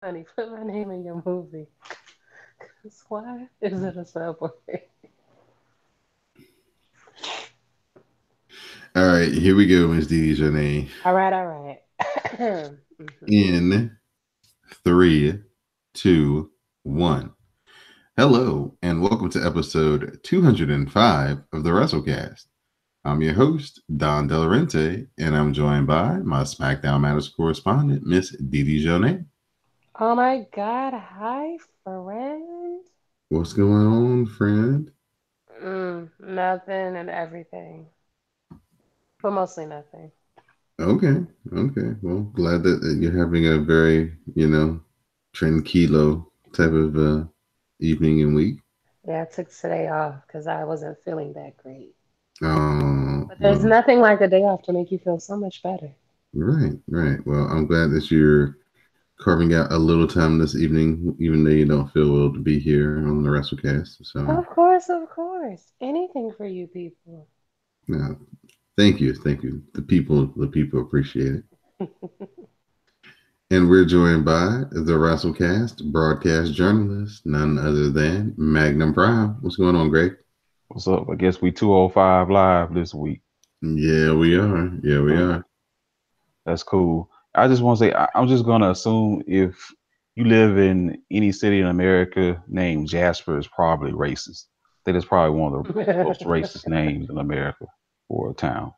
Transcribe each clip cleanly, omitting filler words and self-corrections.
Honey, put my name in your movie. 'Cause why is it a subway? All right, here we go, Miss Dee Jonay. All right, all right. Mhm. In three, two, one. Hello, and welcome to episode 205 of the wrasslecast. I'm your host, Don Delarente, and I'm joined by my SmackDown Matters correspondent, Miss Dee Jonay. Oh my God. Hi, friend. What's going on, friend? Nothing and everything, but mostly nothing. Okay, okay. Well, glad that you're having a very, tranquilo type of evening and week. Yeah, I took today off because I wasn't feeling that great. But there's Well, nothing like a day off to make you feel so much better. right, right. Well, I'm glad that you're carving out a little time this evening, even though you don't feel well to be here on the WrestleCast. So, Of course, of course. Anything for you people. yeah, thank you. The people appreciate it. And we're joined by the WrestleCast broadcast journalist, none other than Magnum Prime. What's going on, Greg? What's up? I guess we 205 live this week. Yeah, we are. Yeah, we Uh, are. that's cool. I just want to say, I'm just going to assume if you live in any city in America named Jasper, is probably racist. That is probably one of the most racist names in America for a town.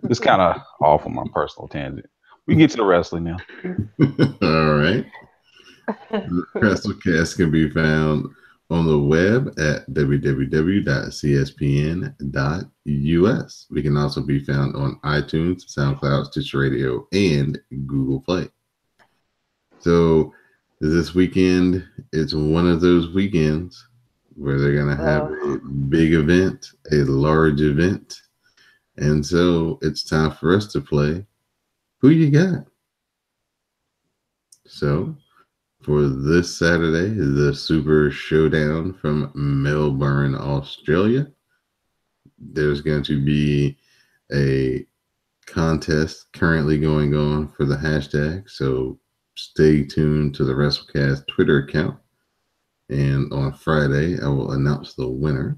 It's kind of off on my personal tangent. We can get to the wrestling now. All right. WrestleCast can be found on the web at www.cspn.us. We can also be found on iTunes, SoundCloud, Stitcher Radio, and Google Play. So this weekend, it's one of those weekends where they're going to have Well, a big event, a large event. And so it's time for us to play Who You Got? So for this Saturday, the Super Showdown from Melbourne, Australia. There's going to be a contest currently going on for the hashtag. So stay tuned to the WrestleCast Twitter account. And on Friday, I will announce the winner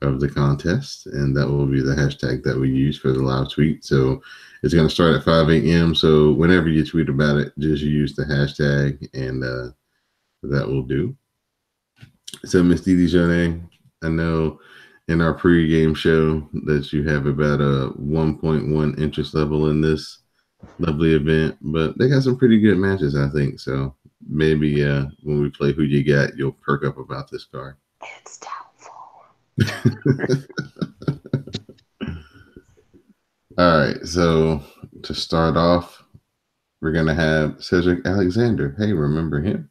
of the contest, and that will be the hashtag that we use for the live tweet. So it's going to start at 5 a.m. So whenever you tweet about it, just use the hashtag, and that will do. So, Miss Didi Jonay, I know in our pregame show that you have about a 1.1 interest level in this lovely event, but they got some pretty good matches, I think. So maybe when we play Who You Got, you'll perk up about this card. it's doubtful. All right. So to start off, we're going to have Cedric Alexander. Hey, remember him?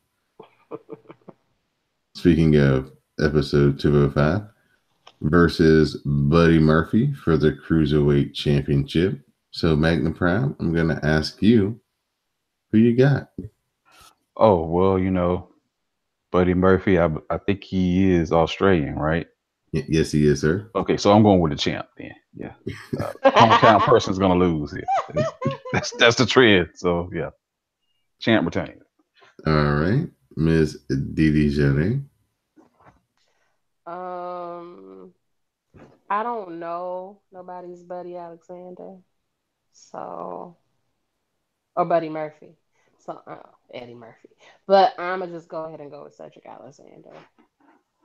Speaking of episode 205, versus Buddy Murphy for the Cruiserweight Championship. So, Magnum Prime, I'm going to ask you who you got. Oh, well, Buddy Murphy, I think he is Australian, right? Yes, he is, sir. Okay, so I'm going with the champ then. Yeah. Hometown person's gonna lose here. That's the trend. So yeah, champ retains. All right. Miss Didi Jane. um, I don't know nobody's Buddy Alexander, so or Buddy Murphy. So Eddie Murphy. But I'ma just go ahead and go with Cedric Alexander.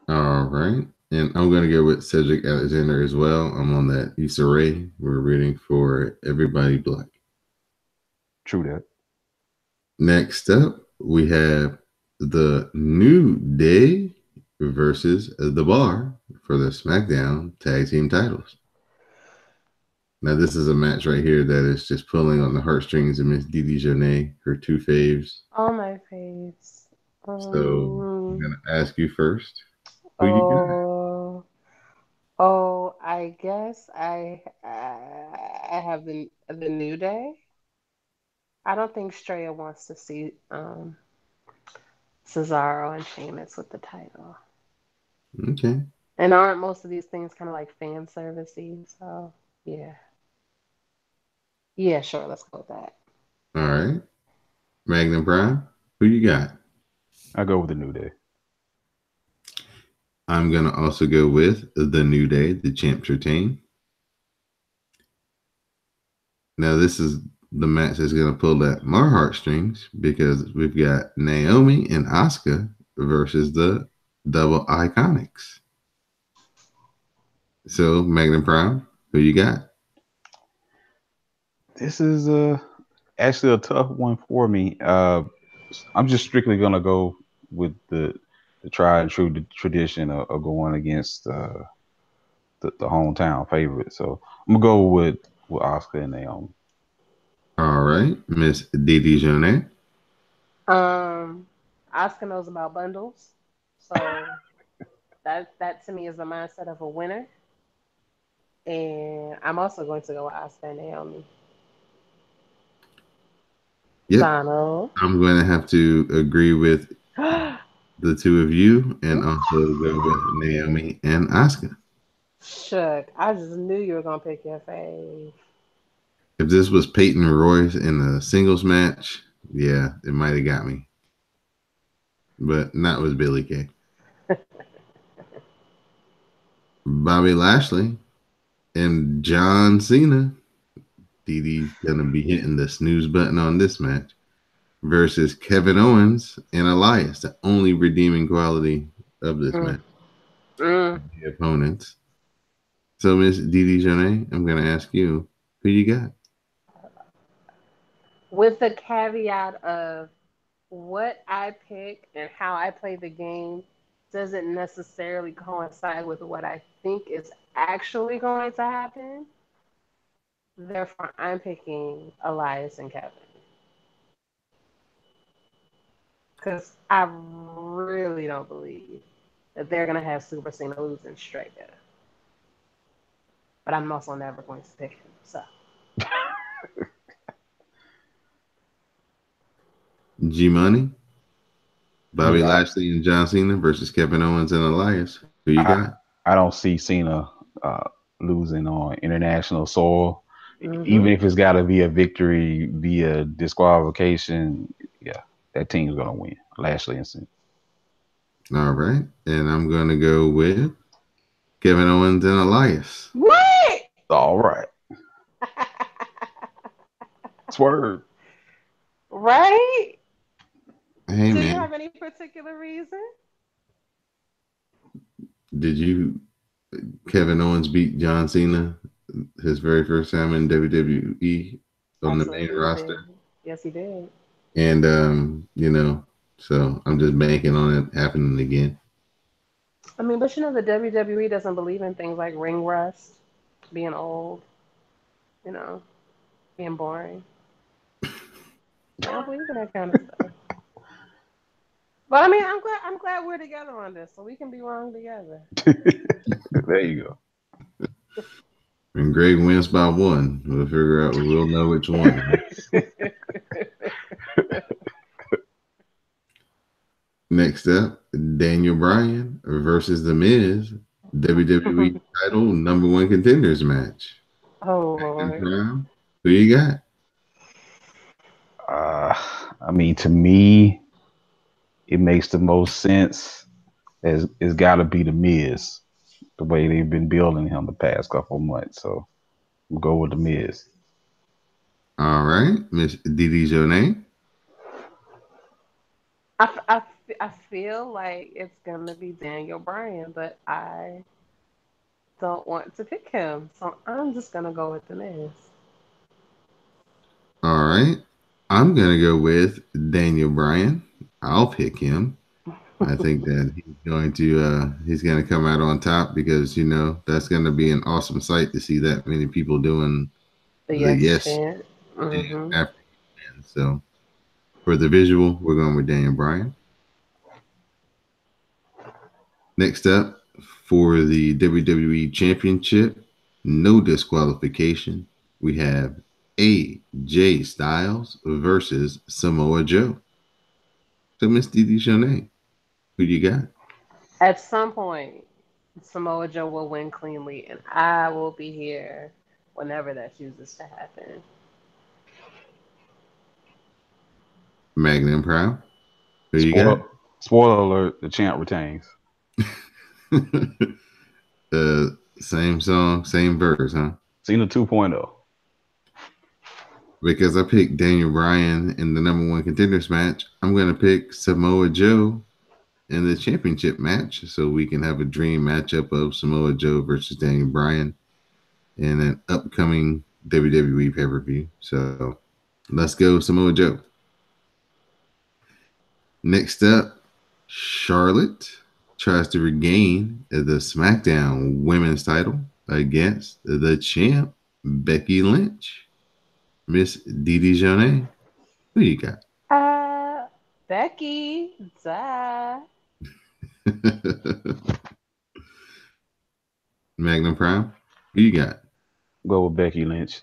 All right. And I'm going to go with Cedric Alexander as well. I'm on that Issa Rae. We're rooting for everybody black. True that. Next up, we have the New Day versus the Bar for the SmackDown Tag Team titles. Now, this is a match right here that is just pulling on the heartstrings of Miss Didi Jonay, her two faves. On my face. So I'm Um. gonna ask you first. Who you got? Oh. Oh. I guess I have the New Day. I don't think Straya wants to see Cesaro and Sheamus with the title. Okay. And aren't most of these things kind of like fan servicey? So yeah, yeah, sure. Let's go with that. All right. Magnum Prime. Who you got? I go with the New Day. I'm gonna also go with the New Day. The champs retain. Now this is the match that's gonna pull at my heartstrings because we've got Naomi and Asuka versus the Double Iconics. So Magnum Prime, who you got? This is actually a tough one for me. I'm just strictly gonna go with the tried and true tradition of going against the hometown favorite. So I'm gonna go with Oscar and Naomi. All right, Miss Didi Jonette. Um, Oscar knows about bundles, so that to me is the mindset of a winner. And I'm also going to go with Oscar and Naomi. Yep, Donald. I'm going to have to agree with the two of you and also go with Naomi and Asuka. Shook. I just knew you were gonna pick your fave. If this was Peyton Royce in a singles match, yeah, it might have got me, but not with Billy Kay. Bobby Lashley and John Cena. Didi's gonna be hitting the snooze button on this match versus Kevin Owens and Elias. The only redeeming quality of this Mm, match, mm. the opponents. So, Miss Didi Jonay, I'm gonna ask you, who you got? With the caveat of what I pick and how I play the game doesn't necessarily coincide with what I think is actually going to happen. Therefore, I'm picking Elias and Kevin because I really don't believe that they're gonna have Super Cena losing straight up. But I'm also never going to pick him. So G Money, Bobby Yeah, Lashley and John Cena versus Kevin Owens and Elias. Who you I got? I don't see Cena losing on international soil, even hmm if it's got to be a victory via disqualification. Yeah, that team's gonna win. Lashley and Cena. All right, and I'm gonna go with Kevin Owens and Elias. what? All right, swerve. Right? Hey Do you man, have any particular reason? did you Kevin Owens beat John Cena his very first time in WWE on the main Absolutely, he roster? did. Yes, he did. And so I'm just banking on it happening again. I mean, but the WWE doesn't believe in things like ring rust, being old, you know, being boring. They don't believe in that kind of stuff. But I mean, I'm glad we're together on this, so we can be wrong together. There you go. And Greg wins by one. We'll figure out. We'll know which one. Right? Next up, Daniel Bryan versus The Miz, WWE title number one contenders match. Oh And Lord. Prime, who you got? Uh, I mean, to me, it makes the most sense. As it's got to be the Miz, the way they've been building him the past couple of months. So we'll go with the Miz. All right, Miss Didi Jonay. I feel like it's gonna be Daniel Bryan, but I don't want to pick him, so I'm just gonna go with the Miz. All right, I'm gonna go with Daniel Bryan. I'll pick him. I think that he's going to come out on top because that's going to be an awesome sight to see that many people doing The the yes yes chant. chant Hmm after he wins. So for the visual, we're going with Daniel Bryan. Next up for the WWE Championship, no disqualification. We have AJ Styles versus Samoa Joe. So Miss Didi Shanae, who you got? At some point, Samoa Joe will win cleanly, and I will be here whenever that chooses to happen. Magnum Proud. Who you Spoil got? Spoiler alert: the champ retains. uh, same song, same verse, huh? Cena 2.0. Because I picked Daniel Bryan in the number one contenders match, I'm going to pick Samoa Joe in the championship match so we can have a dream matchup of Samoa Joe versus Daniel Bryan in an upcoming WWE pay per view. So let's go, Samoa Joe. Next up, Charlotte tries to regain the SmackDown Women's title against the champ, Becky Lynch. Miss Didi Jonay, who you got? Uh, Becky, duh. Magnum Prime, who you got? Go with Becky Lynch.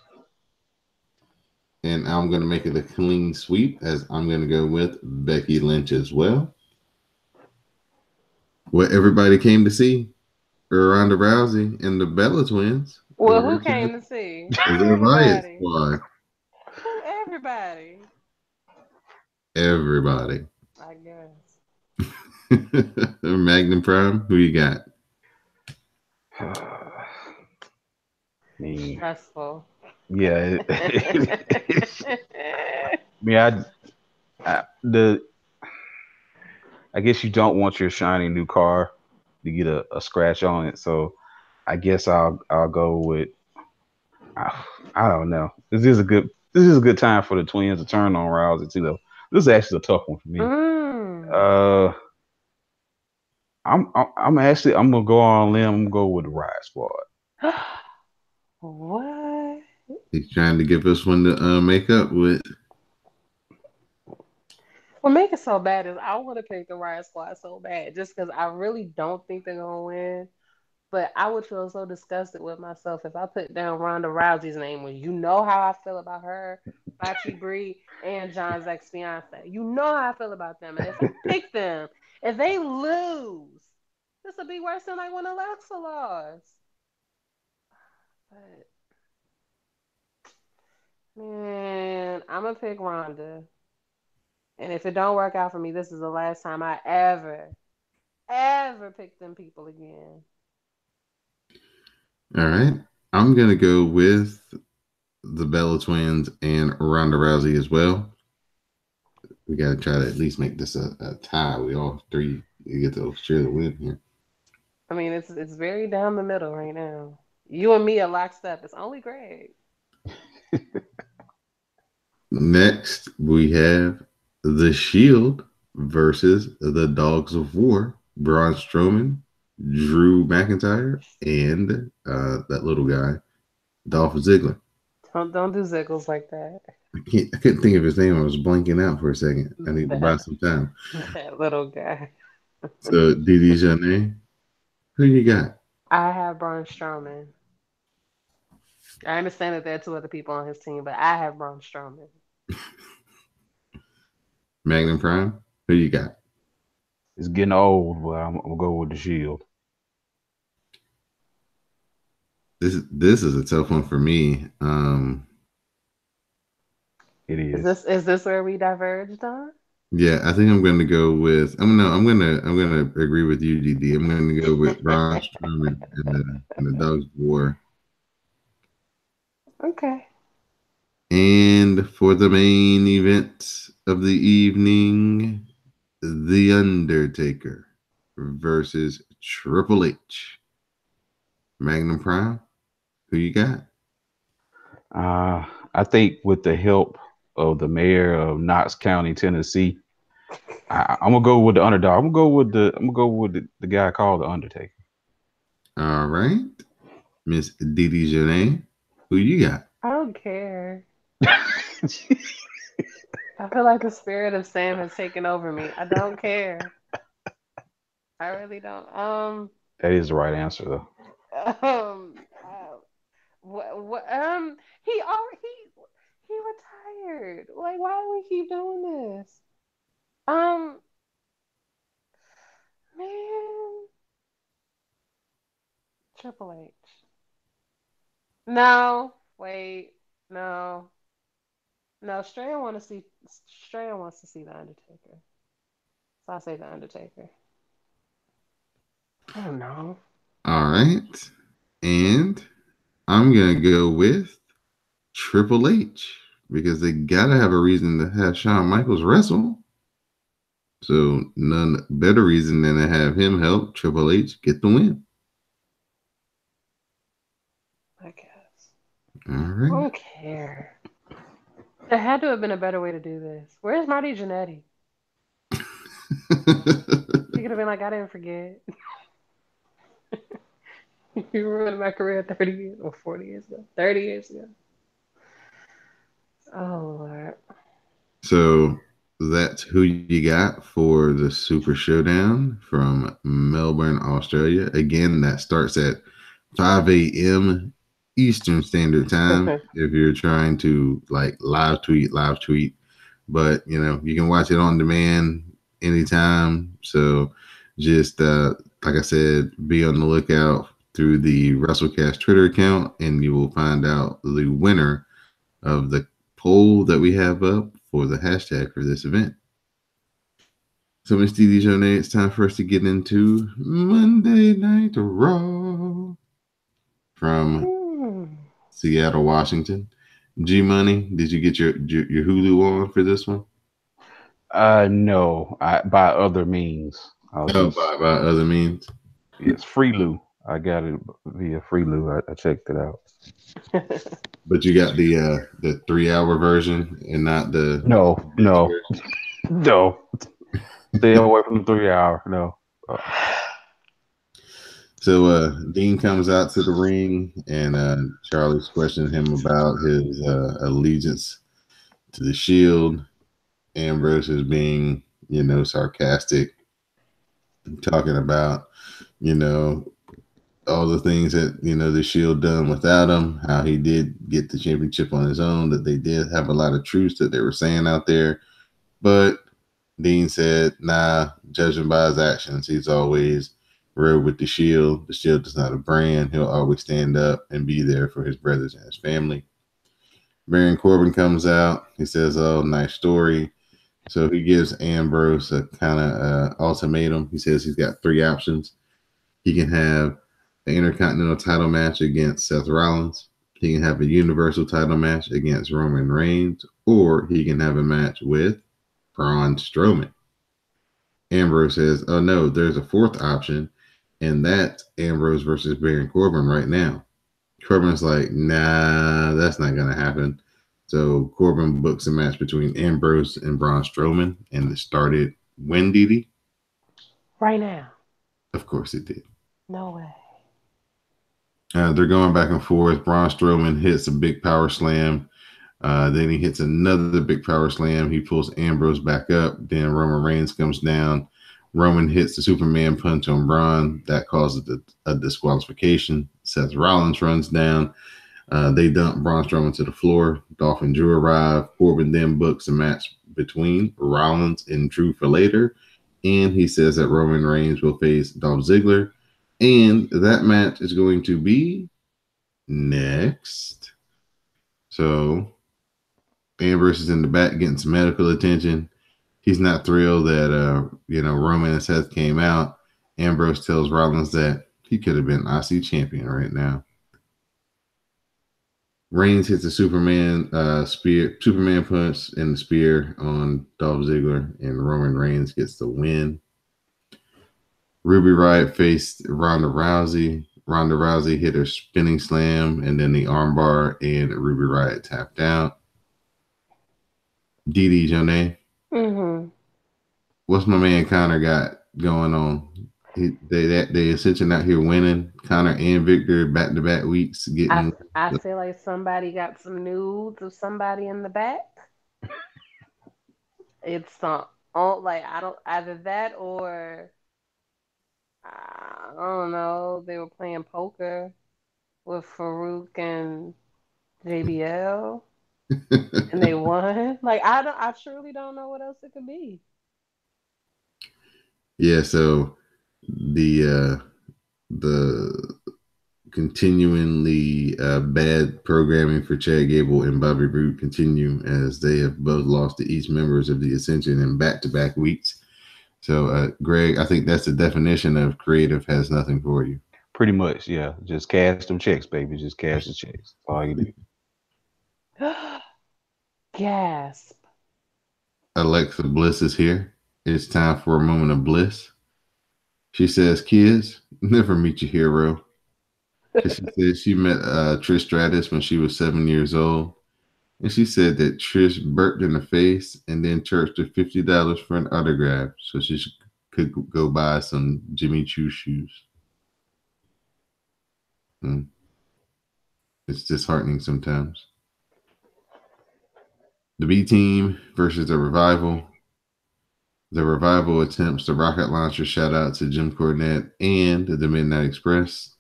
And I'm going to make it a clean sweep as I'm going to go with Becky Lynch as well. What everybody came to see, Ronda Rousey and the Bella Twins Well, who versus came to see? the Who Riot everybody? Squad. Who everybody? Everybody. I guess. Magnum Prime, who you got? I mean, Stressful. yeah. mean, the I guess you don't want your shiny new car to get a scratch on it, so I guess I'll go with I, I don't know. This is a good time for the Twins to turn on Rousey too. Though this is actually a tough one for me. Mm. Uh, I'm gonna go on a limb. I'm gonna go with the Riot Squad. What? He's trying to give us one to make up with. What make it so bad is I want to pick the Riot Squad so bad, just because I really don't think they're gonna win. But I would feel so disgusted with myself if I put down Ronda Rousey's name when you know how I feel about her, Fachi Bree, and John's ex fiance. You know how I feel about them. And if I pick them, if they lose, this will be worse than like when Alexa lost. But man, I'm gonna pick Ronda. And if it don't work out for me, this is the last time I ever pick them people again. All right. I'm going to go with the Bella Twins and Ronda Rousey as well. We got to try to at least make this a tie. We all three get to share the win here. I mean, it's very down the middle right now. You and me are lockstep. It's only Greg. Next, we have The Shield versus the Dogs of War. Braun Strowman, Drew McIntyre, and that little guy, Dolph Ziggler. Don't do Ziggles like that. I couldn't think of his name. I was blanking out for a second. I need to buy That some time. that little guy. So, Didi Janae, who you got? I have Braun Strowman. I understand that there are two other people on his team, but I have Braun Strowman. Magnum Prime, who you got? It's getting old, but I'm gonna go with the Shield. This is a tough one for me. It Is is. this where we diverged on? Yeah, I think I'm going to go with. I'm gonna agree with you, DD. I'm going to go with Braun Strowman and the Dogs of War. Okay. And for the main event of the evening, The Undertaker versus Triple H. Magnum Prime, who you got? I think with the help of the mayor of Knox County, Tennessee, I'm gonna go with the underdog. I'm gonna go with the guy called the Undertaker. All right, Miss Didi Janae, who you got? I don't care. I feel like the spirit of Sam has taken over me. I don't care. I really don't. That is the right answer though. What he already he retired. Like, why do we keep doing this? Um, man, Triple H. No, wait, no, no. Strand wants to see the Undertaker. So I say the Undertaker. I don't know. All right. And I'm going to go with Triple H because they got to have a reason to have Shawn Michaels wrestle. So, none better reason than to have him help Triple H get the win. I guess. All I right. don't care. There had to have been a better way to do this. Where's Marty Jannetty? He could have been like, I didn't forget. You ruined my career 30 years or 40 years ago. 30 years ago. Oh, Lord. So, that's who you got for the Super Showdown from Melbourne, Australia. Again, that starts at 5 a.m. Eastern Standard Time. If you're trying to like live tweet, but you can watch it on demand anytime. So just like I said, be on the lookout through the wrasslecast Twitter account, and you will find out the winner of the poll that we have up for the hashtag for this event. So, Miss Dee Dee Jonay, it's time for us to get into Monday Night Raw from Hmm. Seattle, Washington. G Money, did you get your Hulu on for this one? No, by other means. I'll Oh, just by other means. It's Freelu. I got it via Freelu. I checked it out. But you got the 3 hour version and not the No, binge no, no. Stay away from the 3 hour. No. So Dean comes out to the ring, and Charlie's questioning him about his allegiance to the Shield. Ambrose is being, sarcastic, talking about, you know, all the things that the Shield done without him. How he did get the championship on his own. That they did have a lot of truths that they were saying out there, but Dean said, "Nah, judging by his actions, he's always." Rode with the Shield. The Shield is not a brand. He'll always stand up and be there for his brothers and his family. Baron Corbin comes out. He says, "Oh, nice story." So he gives Ambrose a kind of ultimatum. He says he's got three options. He can have an Intercontinental title match against Seth Rollins. He can have a Universal title match against Roman Reigns, or he can have a match with Braun Strowman. Ambrose says, "Oh no, there's a fourth option, and that's Ambrose versus Baron Corbin right now." Corbin's like, "Nah, that's not gonna happen." So Corbin books a match between Ambrose and Braun Strowman, and it started when, Didi? Right now. Of course it did. No way. They're going back and forth. Braun Strowman hits a big power slam. Then he hits another big power slam. He pulls Ambrose back up. Then Roman Reigns comes down. Roman hits the Superman punch on Braun. That causes a disqualification. Seth Rollins runs down. They dump Braun Strowman to the floor. Dolph and Drew arrive. Corbin then books a match between Rollins and Drew for later. And he says that Roman Reigns will face Dolph Ziggler. And that match is going to be next. So Ambrose is in the back getting some medical attention. He's not thrilled that Roman and Seth came out. Ambrose tells Rollins that he could have been IC champion right now. Reigns hits a Superman punch and the spear on Dolph Ziggler, and Roman Reigns gets the win. Ruby Riott faced Ronda Rousey. Ronda Rousey hit her spinning slam and then the armbar, and Ruby Riott tapped out. Dee Jonay. Mm-hmm. What's my man Connor got going on? They essentially out here winning. Connor and Victor back to back weeks I, getting. I feel like somebody got some nudes of somebody in the back. It's some, oh, like, I don't, either that or I don't know. They were playing poker with Farouk and JBL, and they won. Like, I truly don't know what else it could be. Yeah, so the continuingly bad programming for Chad Gable and Bobby Roode continue as they have both lost to each members of the Ascension in back-to-back weeks. So, Greg, I think that's the definition of creative has nothing for you. Pretty much, yeah. Just cash them checks, baby. Just cash the checks. That's all you do. Gasp. Alexa Bliss is here. It's time for a moment of bliss. She says, "Kids, never meet your hero." Because she said she met Trish Stratus when she was 7 years old. And she said that Trish burped in her face and then charged her $50 for an autograph so could go buy some Jimmy Choo shoes. Mm, it's disheartening sometimes. The B team versus the Revival. The Revival attempts the rocket launcher. Shout out to Jim Cornette and the Midnight Express.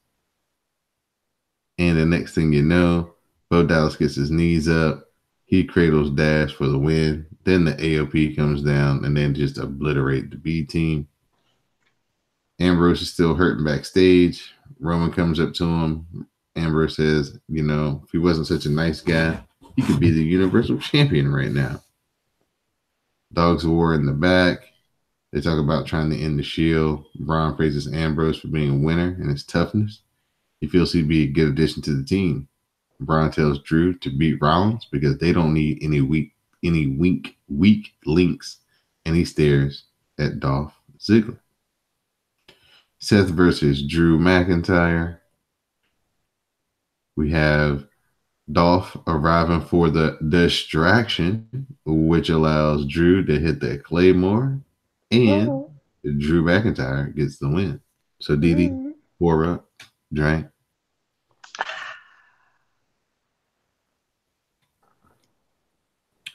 And the next thing you know, Bo Dallas gets his knees up. He cradles Dash for the win. Then the AOP comes down and then just obliterate the B team. Ambrose is still hurting backstage. Roman comes up to him. Ambrose says, if he wasn't such a nice guy, he could be the Universal Champion right now. Dogs of War in the back. They talk about trying to end the Shield. Braun praises Ambrose for being a winner and his toughness. He feels he'd be a good addition to the team. Braun tells Drew to beat Rollins because they don't need any weak links, and he stares at Dolph Ziggler. Seth versus Drew McIntyre. We have Dolph arriving for the distraction, which allows Drew to hit the Claymore, and Drew McIntyre gets the win. So Didi, pour up, drink.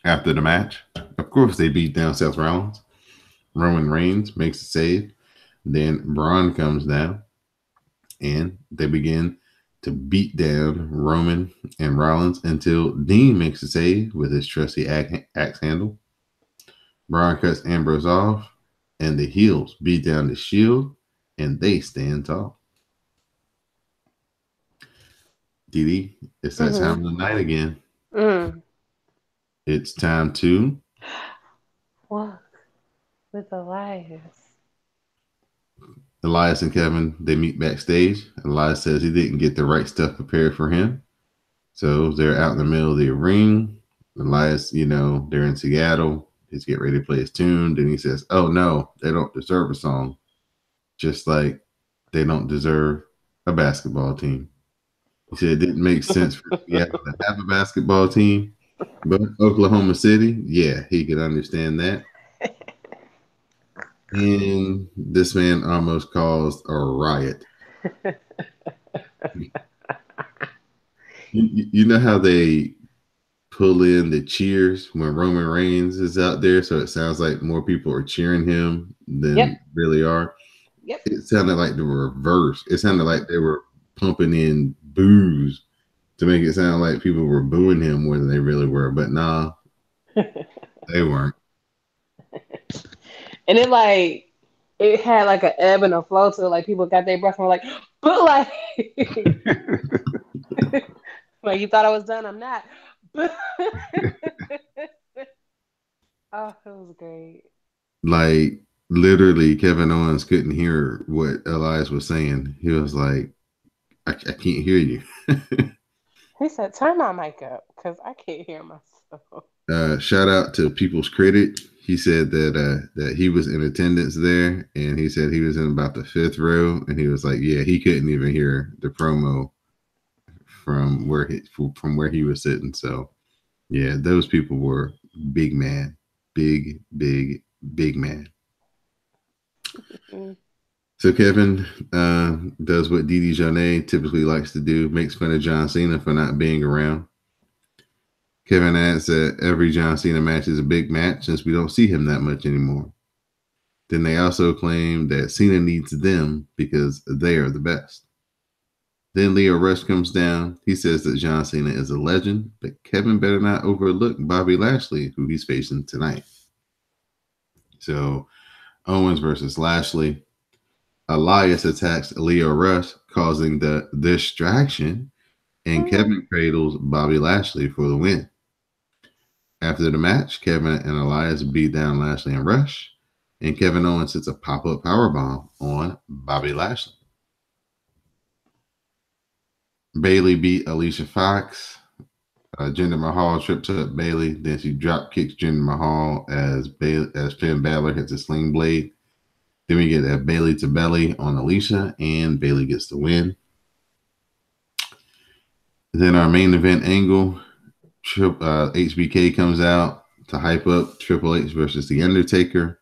After the match, of course, they beat down Seth Rollins. Roman Reigns makes a save. Then Braun comes down, and they begin to beat down Roman and Rollins until Dean makes a save with his trusty axe handle. Braun cuts Ambrose off, and the heels beat down the Shield, and they stand tall. Didi, it's that time of the night again. It's time to walk with Elias. Elias and Kevin, they meet backstage. Elias says he didn't get the right stuff prepared for him. So they're out in the middle of the ring. Elias, they're in Seattle. He's getting ready to play his tune. Then he says, "Oh no, they don't deserve a song. Just like they don't deserve a basketball team." He said it didn't make sense for Seattle to have a basketball team, but Oklahoma City, yeah, he could understand that. And this man almost caused a riot. You know how they pull in the cheers when Roman Reigns is out there, so it sounds like more people are cheering him than really are. Yep. It sounded like the reverse. It sounded like they were pumping in boos to make it sound like people were booing him more than they really were. But nah, they weren't. And it had like an ebb and a flow to it. Like people got their breath and were like, but like, like you thought I was done, I'm not. Oh, it was great. Like literally, Kevin Owens couldn't hear what Elias was saying. He was like, I can't hear you." He said, "Turn my mic up because I can't hear myself." Shout out to People's Credit. He said that he was in attendance there, and he said he was in about the fifth row, and he was like, "Yeah, he couldn't even hear the promo from where he was sitting." So, yeah, those people were big man, big man. So Kevin does what Didi Jonay typically likes to do, makes fun of John Cena for not being around. Kevin adds that every John Cena match is a big match since we don't see him that much anymore. Then they also claim that Cena needs them because they are the best. Then Leo Rush comes down. He says that John Cena is a legend, but Kevin better not overlook Bobby Lashley, who he's facing tonight. So Owens versus Lashley. Elias attacks Leo Rush, causing the distraction, and Kevin cradles Bobby Lashley for the win. After the match, Kevin and Elias beat down Lashley and Rush. and Kevin Owens hits a pop-up powerbomb on Bobby Lashley. Bailey beat Alicia Fox. Jinder Mahal trips up Bailey. Then she drop kicks Jinder Mahal as Finn Balor hits a sling blade. Then we get a Bailey to belly on Alicia, and Bailey gets the win. Then our main event angle, HBK comes out to hype up Triple H versus The Undertaker.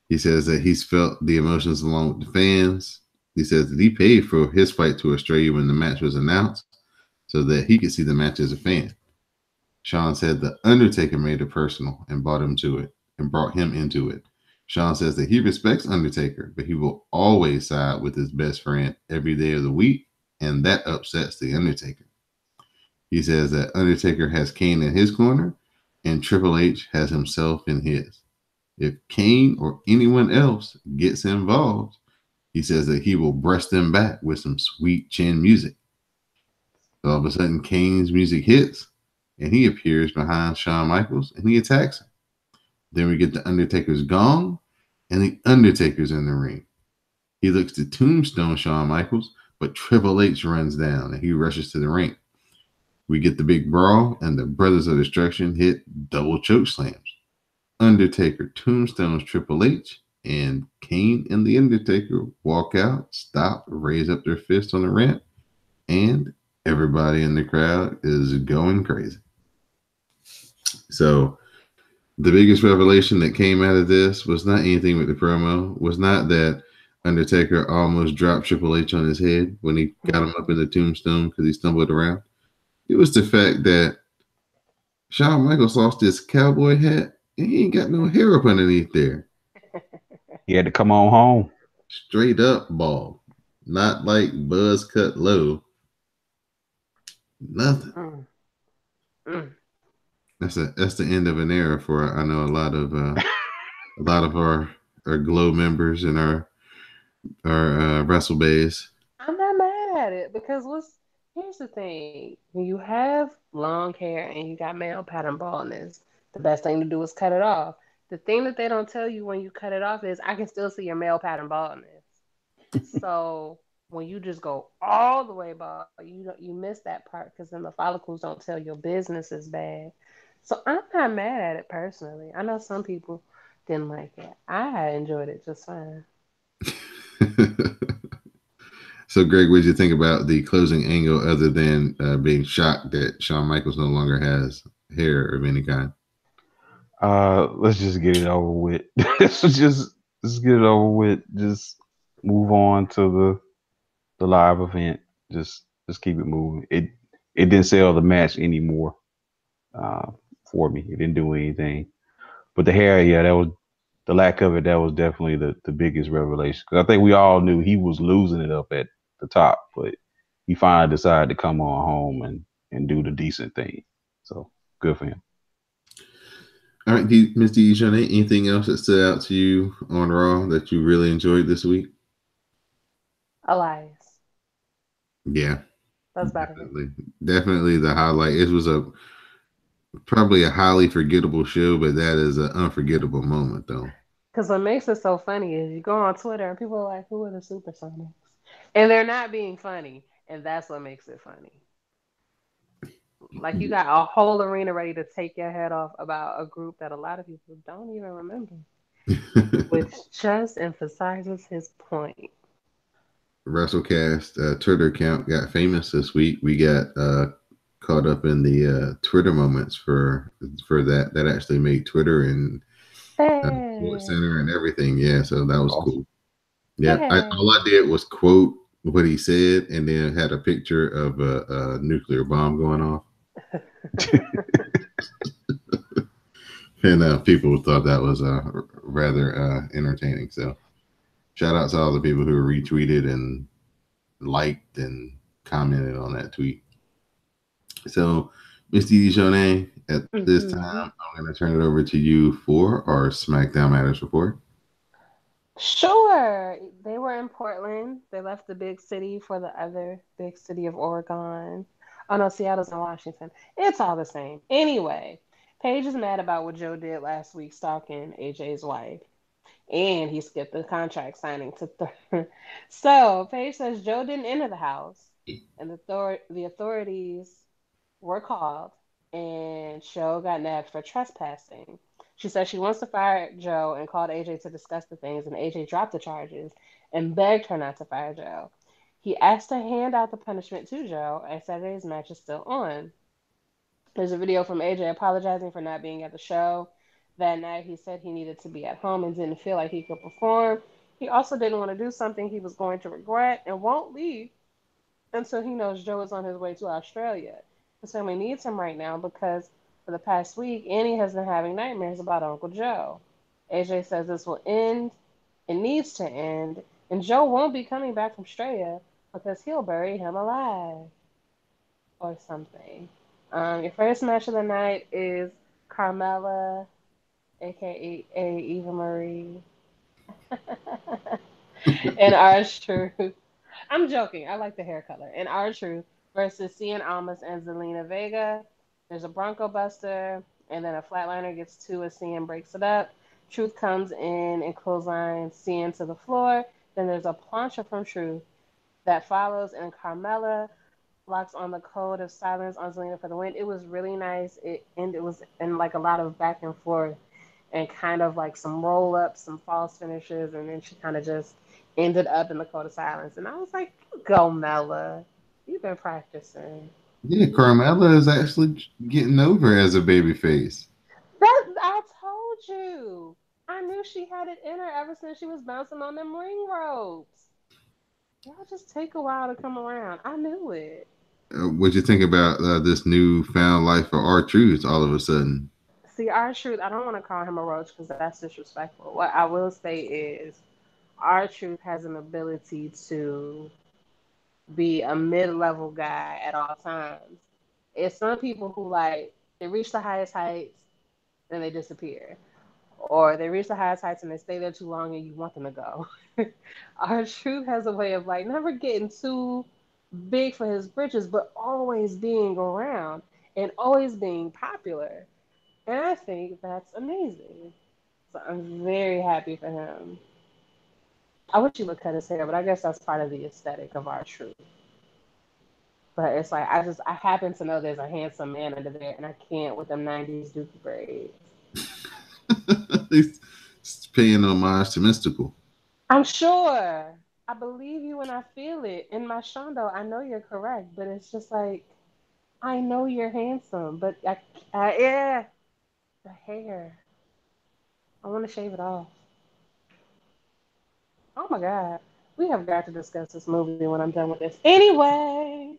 He says that he's felt the emotions along with the fans. He says that he paid for his flight to Australia when the match was announced so that he could see the match as a fan. Sean said the Undertaker made it personal and brought him into it. Sean says that he respects Undertaker, but he will always side with his best friend every day of the week, and that upsets the Undertaker. He says that Undertaker has Kane in his corner, and Triple H has himself in his. If Kane or anyone else gets involved, he says that he will brush them back with some sweet chin music. So all of a sudden, Kane's music hits, and he appears behind Shawn Michaels, and he attacks him. Then we get the Undertaker's gong, and the Undertaker's in the ring. He looks to tombstone Shawn Michaels, but Triple H runs down, and he rushes to the ring. We get the big brawl, and the Brothers of Destruction hit double choke slams. Undertaker tombstones Triple H, and Kane and the Undertaker walk out, stop, raise up their fists on the ramp, and everybody in the crowd is going crazy. So the biggest revelation that came out of this was not anything with the promo, was not that Undertaker almost dropped Triple H on his head when he got him up in the tombstone because he stumbled around. It was the fact that Shawn Michaels lost his cowboy hat and he ain't got no hair up underneath there. He had to come on home. Straight up bald. Not like buzz cut low. Nothing. That's the end of an era for I know a lot of our Glow members and our Wrestle Bays. I'm not mad at it because here's the thing. When you have long hair and you got male pattern baldness, the best thing to do is cut it off. The thing that they don't tell you when you cut it off is I can still see your male pattern baldness. So when you just go all the way bald, you miss that part because then the follicles don't tell your business is bad. So I'm not mad at it personally. I know some people didn't like it. I enjoyed it just fine. So, Greg, what did you think about the closing angle other than being shocked that Shawn Michaels no longer has hair of any kind? Let's just get it over with. Let's get it over with. Just move on to the live event. Just keep it moving. It didn't sell the match anymore uh, for me. It didn't do anything. But the hair, yeah, that was the lack of it. That was definitely the biggest revelation. Because I think we all knew he was losing it up at the top, but he finally decided to come on home and do the decent thing. So good for him. All right, Ms. Dijon, anything else that stood out to you on Raw that you really enjoyed this week? Elias. Yeah, That's about it. definitely the highlight. It was probably a highly forgettable show, but that is an unforgettable moment, though. Because what makes it so funny is you go on Twitter and people are like, who are the Supersonics? And they're not being funny. And that's what makes it funny. Like you got a whole arena ready to take your head off about a group that a lot of people don't even remember, which just emphasizes his point. WrestleCast Twitter account got famous this week. We got caught up in the Twitter moments for that. That actually made Twitter and Sports Hey, Center and everything. Yeah, so that was Awesome. cool. Yeah, all I hey. did was quote what he said, and then had a picture of a nuclear bomb going off, and people thought that was rather entertaining. So shout out to all the people who retweeted and liked and commented on that tweet. So, Miss Didi Jonay, at this Mhm. time, I'm going to turn it over to you for our SmackDown Matters report. Sure. They were in Portland. They left the big city for the other big city of Oregon. Oh no, Seattle's in Washington. It's all the same. Anyway, Paige is mad about what Joe did last week stalking AJ's wife. And he skipped the contract signing to So Paige says Joe didn't enter the house, and the authorities were called, and Joe got nabbed for trespassing. She says she wants to fire Joe and called AJ to discuss the things, and AJ dropped the charges and begged her not to fire Joe. He asked to hand out the punishment to Joe, and Saturday's match is still on. There's a video from AJ apologizing for not being at the show that night. He said he needed to be at home and didn't feel like he could perform. He also didn't want to do something he was going to regret and won't leave until he knows Joe is on his way to Australia. His family needs him right now because for the past week, Annie has been having nightmares about Uncle Joe. AJ says this will end. It needs to end. And Joe won't be coming back from Australia because he'll bury him alive or something. Your first match of the night is Carmella, aka Eva Marie, and R-Truth. I'm joking. I like the hair color. And R-Truth versus Cien Almas and Zelina Vega. There's a Bronco Buster, and then a Flatliner gets two as Cien breaks it up. Truth comes in and clotheslines Cien to the floor. Then there's a plancha from Truth that follows, and Carmella locks on the code of silence on Zelina for the win. It was really nice. It was in like a lot of back and forth and kind of like some roll ups, some false finishes, and then she kind of just ended up in the code of silence. And I was like, go Mella, you've been practicing. Yeah, Carmella is actually getting over as a babyface. That I told you. I knew she had it in her ever since she was bouncing on them ring ropes. Y'all just take a while to come around. I knew it. What you think about this newfound life for R Truth all of a sudden? See, our truth, I don't want to call him a roach because that's disrespectful. What I will say is, our truth has an ability to be a mid-level guy at all times. It's some people who like they reach the highest heights and they disappear, or they reach the highest heights and they stay there too long and you want them to go. Our truth has a way of like never getting too big for his britches, but always being around and always being popular. And I think that's amazing. So I'm very happy for him. I wish he would cut his hair, but I guess that's part of the aesthetic of our truth. But it's like I happen to know there's a handsome man under there, and I can't with them '90s dookie braids. He's paying homage to Mystical. I'm sure. I believe you when I feel it. In my Shondo, I know you're correct, but it's just like I know you're handsome, but yeah, the hair. I want to shave it off. Oh my god. We have got to discuss this movie when I'm done with this. Anyway,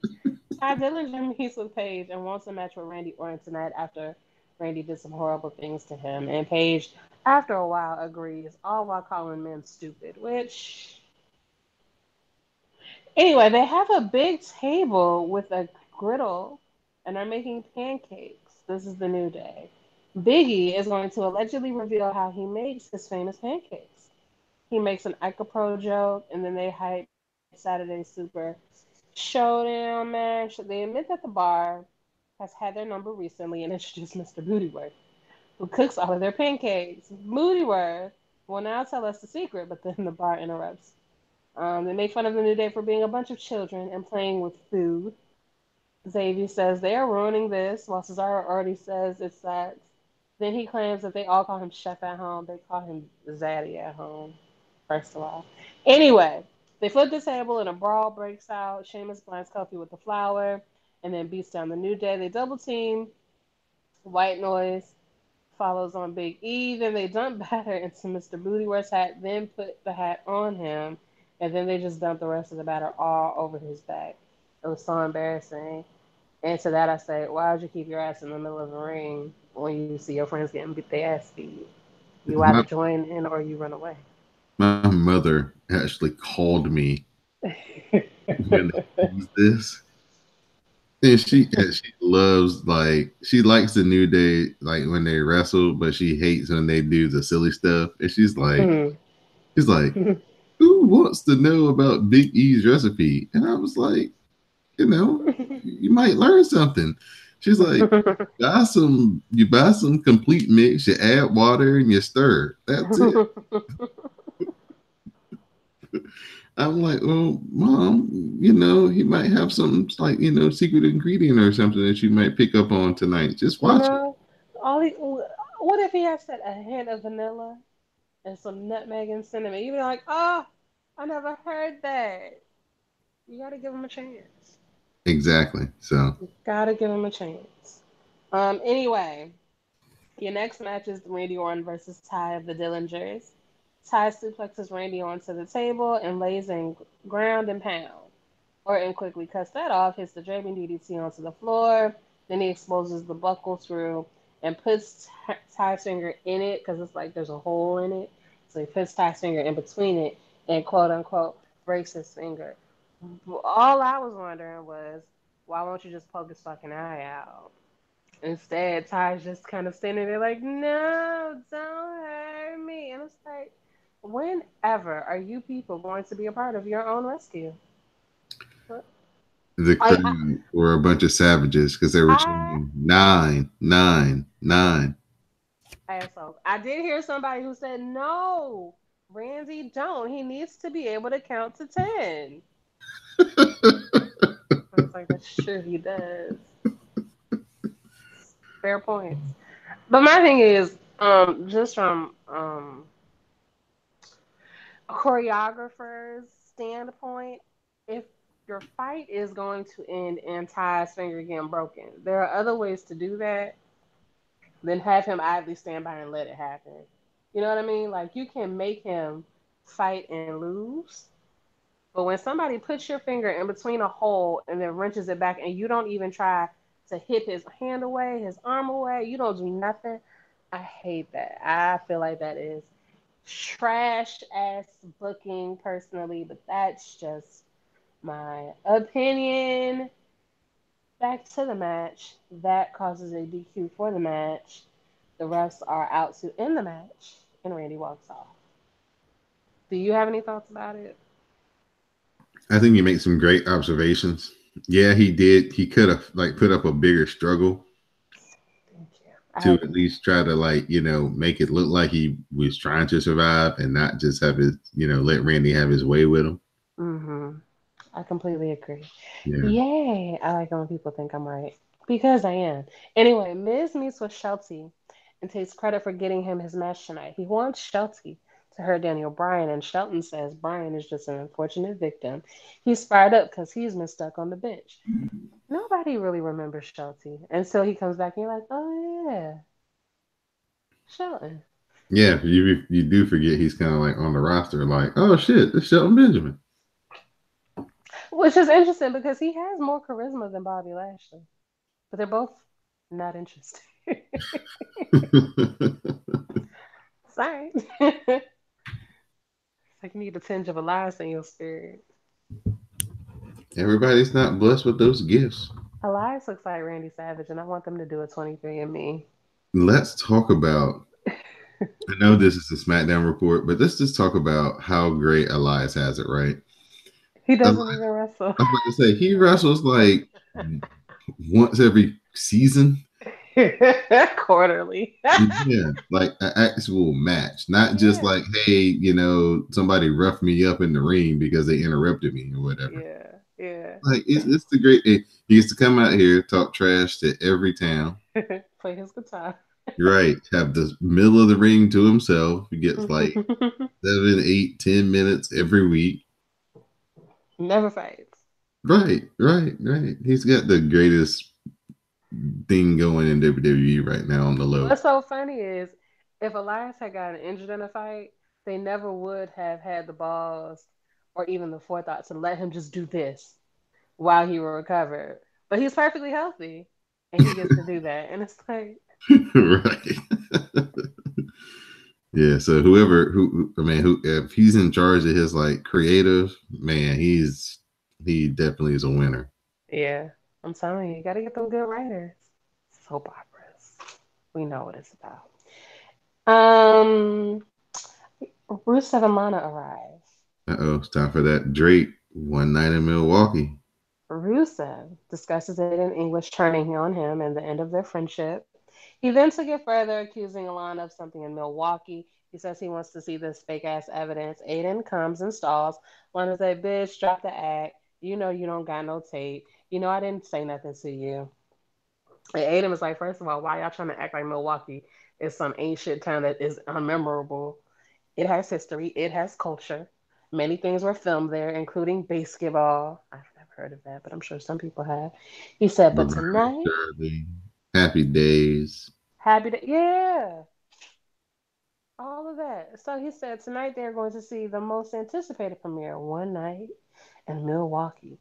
Ty Dillinger meets with Paige and wants a match with Randy Orton tonight after Randy did some horrible things to him. And Paige, after a while, agrees, all while calling men stupid, which. Anyway, they have a big table with a griddle and are making pancakes. This is the new day. Biggie is going to allegedly reveal how he makes his famous pancakes. He makes an Ica Pro joke, and then they hype Saturday Super Showdown match. They admit that the bar has had their number recently and introduced Mr. Bootyworth, who cooks all of their pancakes. Bootyworth will now tell us the secret, but then the bar interrupts. They make fun of the New Day for being a bunch of children and playing with food. Xavier says they are ruining this, while Cesaro already says it sucks. Then he claims that they all call him Chef at home. They call him Zaddy at home, first of all. Anyway, they flip the table and a brawl breaks out. Sheamus blinds Kofi with the flower and then beats down the New Day. They double team. White Noise follows on Big E. Then they dump batter into Mr. Bootyworth's hat, then put the hat on him, and then they just dump the rest of the batter all over his back. It was so embarrassing. And to that I say, why would you keep your ass in the middle of the ring when you see your friends getting beat their ass beat? You either My join in or you run away. my mother actually called me when they used this. And she loves like she likes the New Day like when they wrestle, but she hates when they do the silly stuff. And she's like, who wants to know about Big E's recipe? And I was like, you might learn something. She's like, you buy some complete mix, you add water and you stir. That's it. I'm like, well, mom, he might have some like, secret ingredient or something that you might pick up on tonight. Just you watch it. know, all he, what if he has said a hint of vanilla and some nutmeg and cinnamon? You'd be like, oh, I never heard that. You gotta give him a chance. Exactly. So Gotta give him a chance. Anyway, your next match is Randy Orton versus Ty of the Dillingers. Ty suplexes Randy onto the table and lays in ground and pound. Orton quickly cuts that off, hits the draping DDT onto the floor. Then he exposes the buckle screw and puts Ty's finger in it because it's like there's a hole in it. So he puts Ty's finger in between it and quote unquote breaks his finger. All I was wondering was, why won't you just poke his fucking eye out? Instead, Ty's just kind of standing there like, no, don't hurt me. And it's like, whenever are you people going to be a part of your own rescue? the I, crowd were a bunch of savages because they were I, chanting 9, 9, 9. assholes. I did hear somebody who said, no, Randy, don't. He needs to be able to count to 10. I was like, that's true, he does. Fair points. But my thing is, just from a choreographer's standpoint, if your fight is going to end in Ty's finger getting broken, there are other ways to do that than have him idly stand by and let it happen. You know what I mean? Like you can make him fight and lose, but when somebody puts your finger in between a hole and then wrenches it back, and you don't even try to hit his hand away, his arm away, you don't do nothing. I hate that. I feel like that is trash ass booking personally, but that's just my opinion. Back to the match. That causes a DQ for the match. The refs are out to end the match, and Randy walks off. Do you have any thoughts about it? I think you make some great observations. Yeah, he did. He could have like put up a bigger struggle Thank you. I to at agree. least try to like, make it look like he was trying to survive and not just have his, let Randy have his way with him. Mm-hmm. I completely agree. Yeah. Yay! I like it when people think I'm right. Because I am. Anyway, Miz meets with Shelty and takes credit for getting him his match tonight. He wants Shelty to hurt Daniel Bryan, and Shelton says Bryan is just an unfortunate victim. He's fired up because he's been stuck on the bench. Nobody really remembers Shelty until he comes back and you're like, oh yeah, Shelton. Yeah, you do forget he's kind of like on the roster, like, oh shit, it's Shelton Benjamin. Which is interesting because he has more charisma than Bobby Lashley. But they're both not interesting. Sorry. It's like you need a tinge of Elias in your spirit. Everybody's not blessed with those gifts. Elias looks like Randy Savage, and I want them to do a 23andMe. Let's talk about. I know this is a SmackDown report, but let's just talk about how great Elias has it. Right? He I doesn't was even wrestle. about to say he wrestles like once every season. Quarterly. Yeah, like an actual match, not just Yeah. like, hey, somebody roughed me up in the ring because they interrupted me or whatever. Yeah. Yeah. Like it's the great. He gets to come out here, talk trash to every town. Play his guitar. Right, have the middle of the ring to himself. He gets like 7, 8, 10 minutes every week. Never fights. Right, right, right. He's got the greatest thing going in WWE right now on the low. What's so funny is if Elias had gotten injured in a fight, they never would have had the balls or even the forethought to let him just do this while he recovered. But he's perfectly healthy and he gets to do that. And it's like, Right. Yeah, so I mean, who if he's in charge of his like creative, man, he definitely is a winner. yeah, I'm telling you, you got to get them good writers. Soap operas. We know what it's about. Um, Rusev and Lana arrive. Uh oh, it's time for that Drake one night in Milwaukee. Rusev discusses it in English, turning on him and the end of their friendship. He then took it further, accusing Alana of something in Milwaukee. He says he wants to see this fake ass evidence. Aiden comes and stalls. Lana says, "Bitch, drop the act. You know you don't got no tape. You know I didn't say nothing to you." And Aiden was like, "First of all, why y'all trying to act like Milwaukee is some ancient town that is unmemorable? It has history, it has culture. Many things were filmed there, including basketball." I've never heard of that, but I'm sure some people have. He said, "But Laverne tonight, Shirley, Happy Days. happy to, yeah, all of that." So he said, "Tonight they're going to see the most anticipated premiere, One Night in Milwaukee."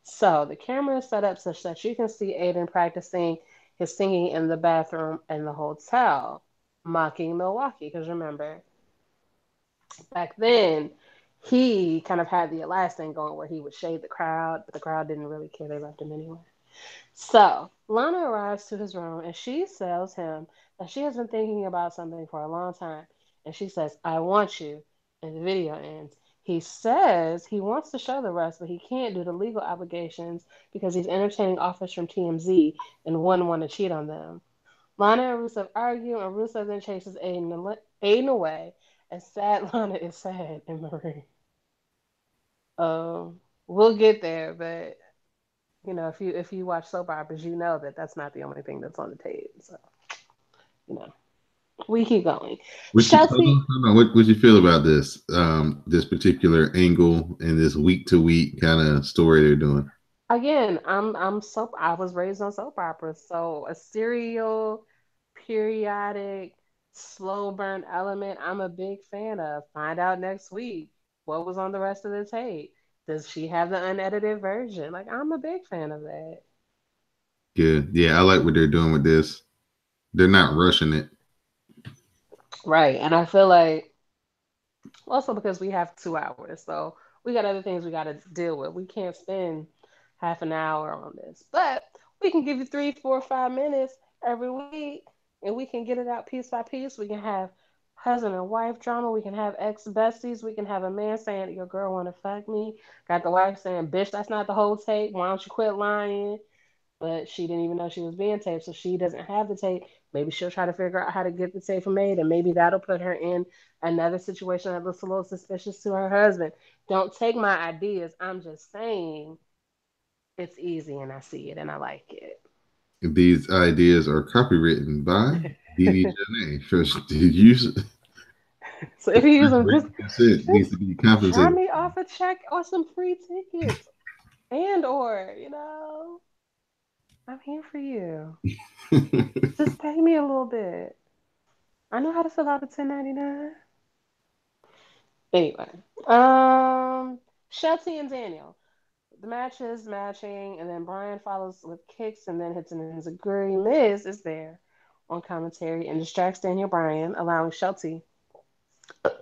So the camera is set up such that you can see Aiden practicing his singing in the bathroom in the hotel, mocking Milwaukee. Because remember, back then, he kind of had the last thing going where he would shade the crowd, but the crowd didn't really care. They left him anyway. So Lana arrives to his room and she tells him that she has been thinking about something for a long time. And she says, "I want you." And the video ends. He says he wants to show the rest, but he can't due to legal obligations because he's entertaining offers from TMZ and wouldn't want to cheat on them. Lana and Rusev argue, and Rusev then chases Aiden away. And sad Lana is sad in the ring. We'll get there, but if you watch soap operas, you know that that's not the only thing that's on the tape. So you know, we keep going. Chelsea, Hold on. What you feel about this this particular angle and this week to week kind of story they're doing? again, I was raised on soap operas, so a serial, periodic, slow burn element. I'm a big fan of. Find out next week what was on the rest of the tape. Does she have the unedited version? Like, I'm a big fan of that. Good. Yeah, I like what they're doing with this. They're not rushing it. Right, and I feel like also because we have 2 hours, so we got other things we got to deal with. We can't spend half an hour on this, but we can give you 3, 4, 5 minutes every week, and we can get it out piece by piece. We can have husband and wife drama. We can have ex besties. We can have a man saying, "Your girl want to fuck me." Got the wife saying, "Bitch, that's not the whole tape. Why don't you quit lying?" But she didn't even know she was being taped, so she doesn't have the tape. Maybe she'll try to figure out how to get the tape from Aid, and maybe that'll put her in another situation that looks a little suspicious to her husband. Don't take my ideas. I'm just saying it's easy, and I see it, and I like it. These ideas are copywritten by Dee Janae. First, use So if you use them, just written consent needs just to be drop compensated. me off a check or some free tickets, and or I'm here for you. Just pay me a little bit. I know how to fill out a 1099. Anyway, Shelty and Daniel. The match is matching, and then Brian follows with kicks and then hits an enziguri. Miz is there on commentary and distracts Daniel Bryan, allowing Shelty,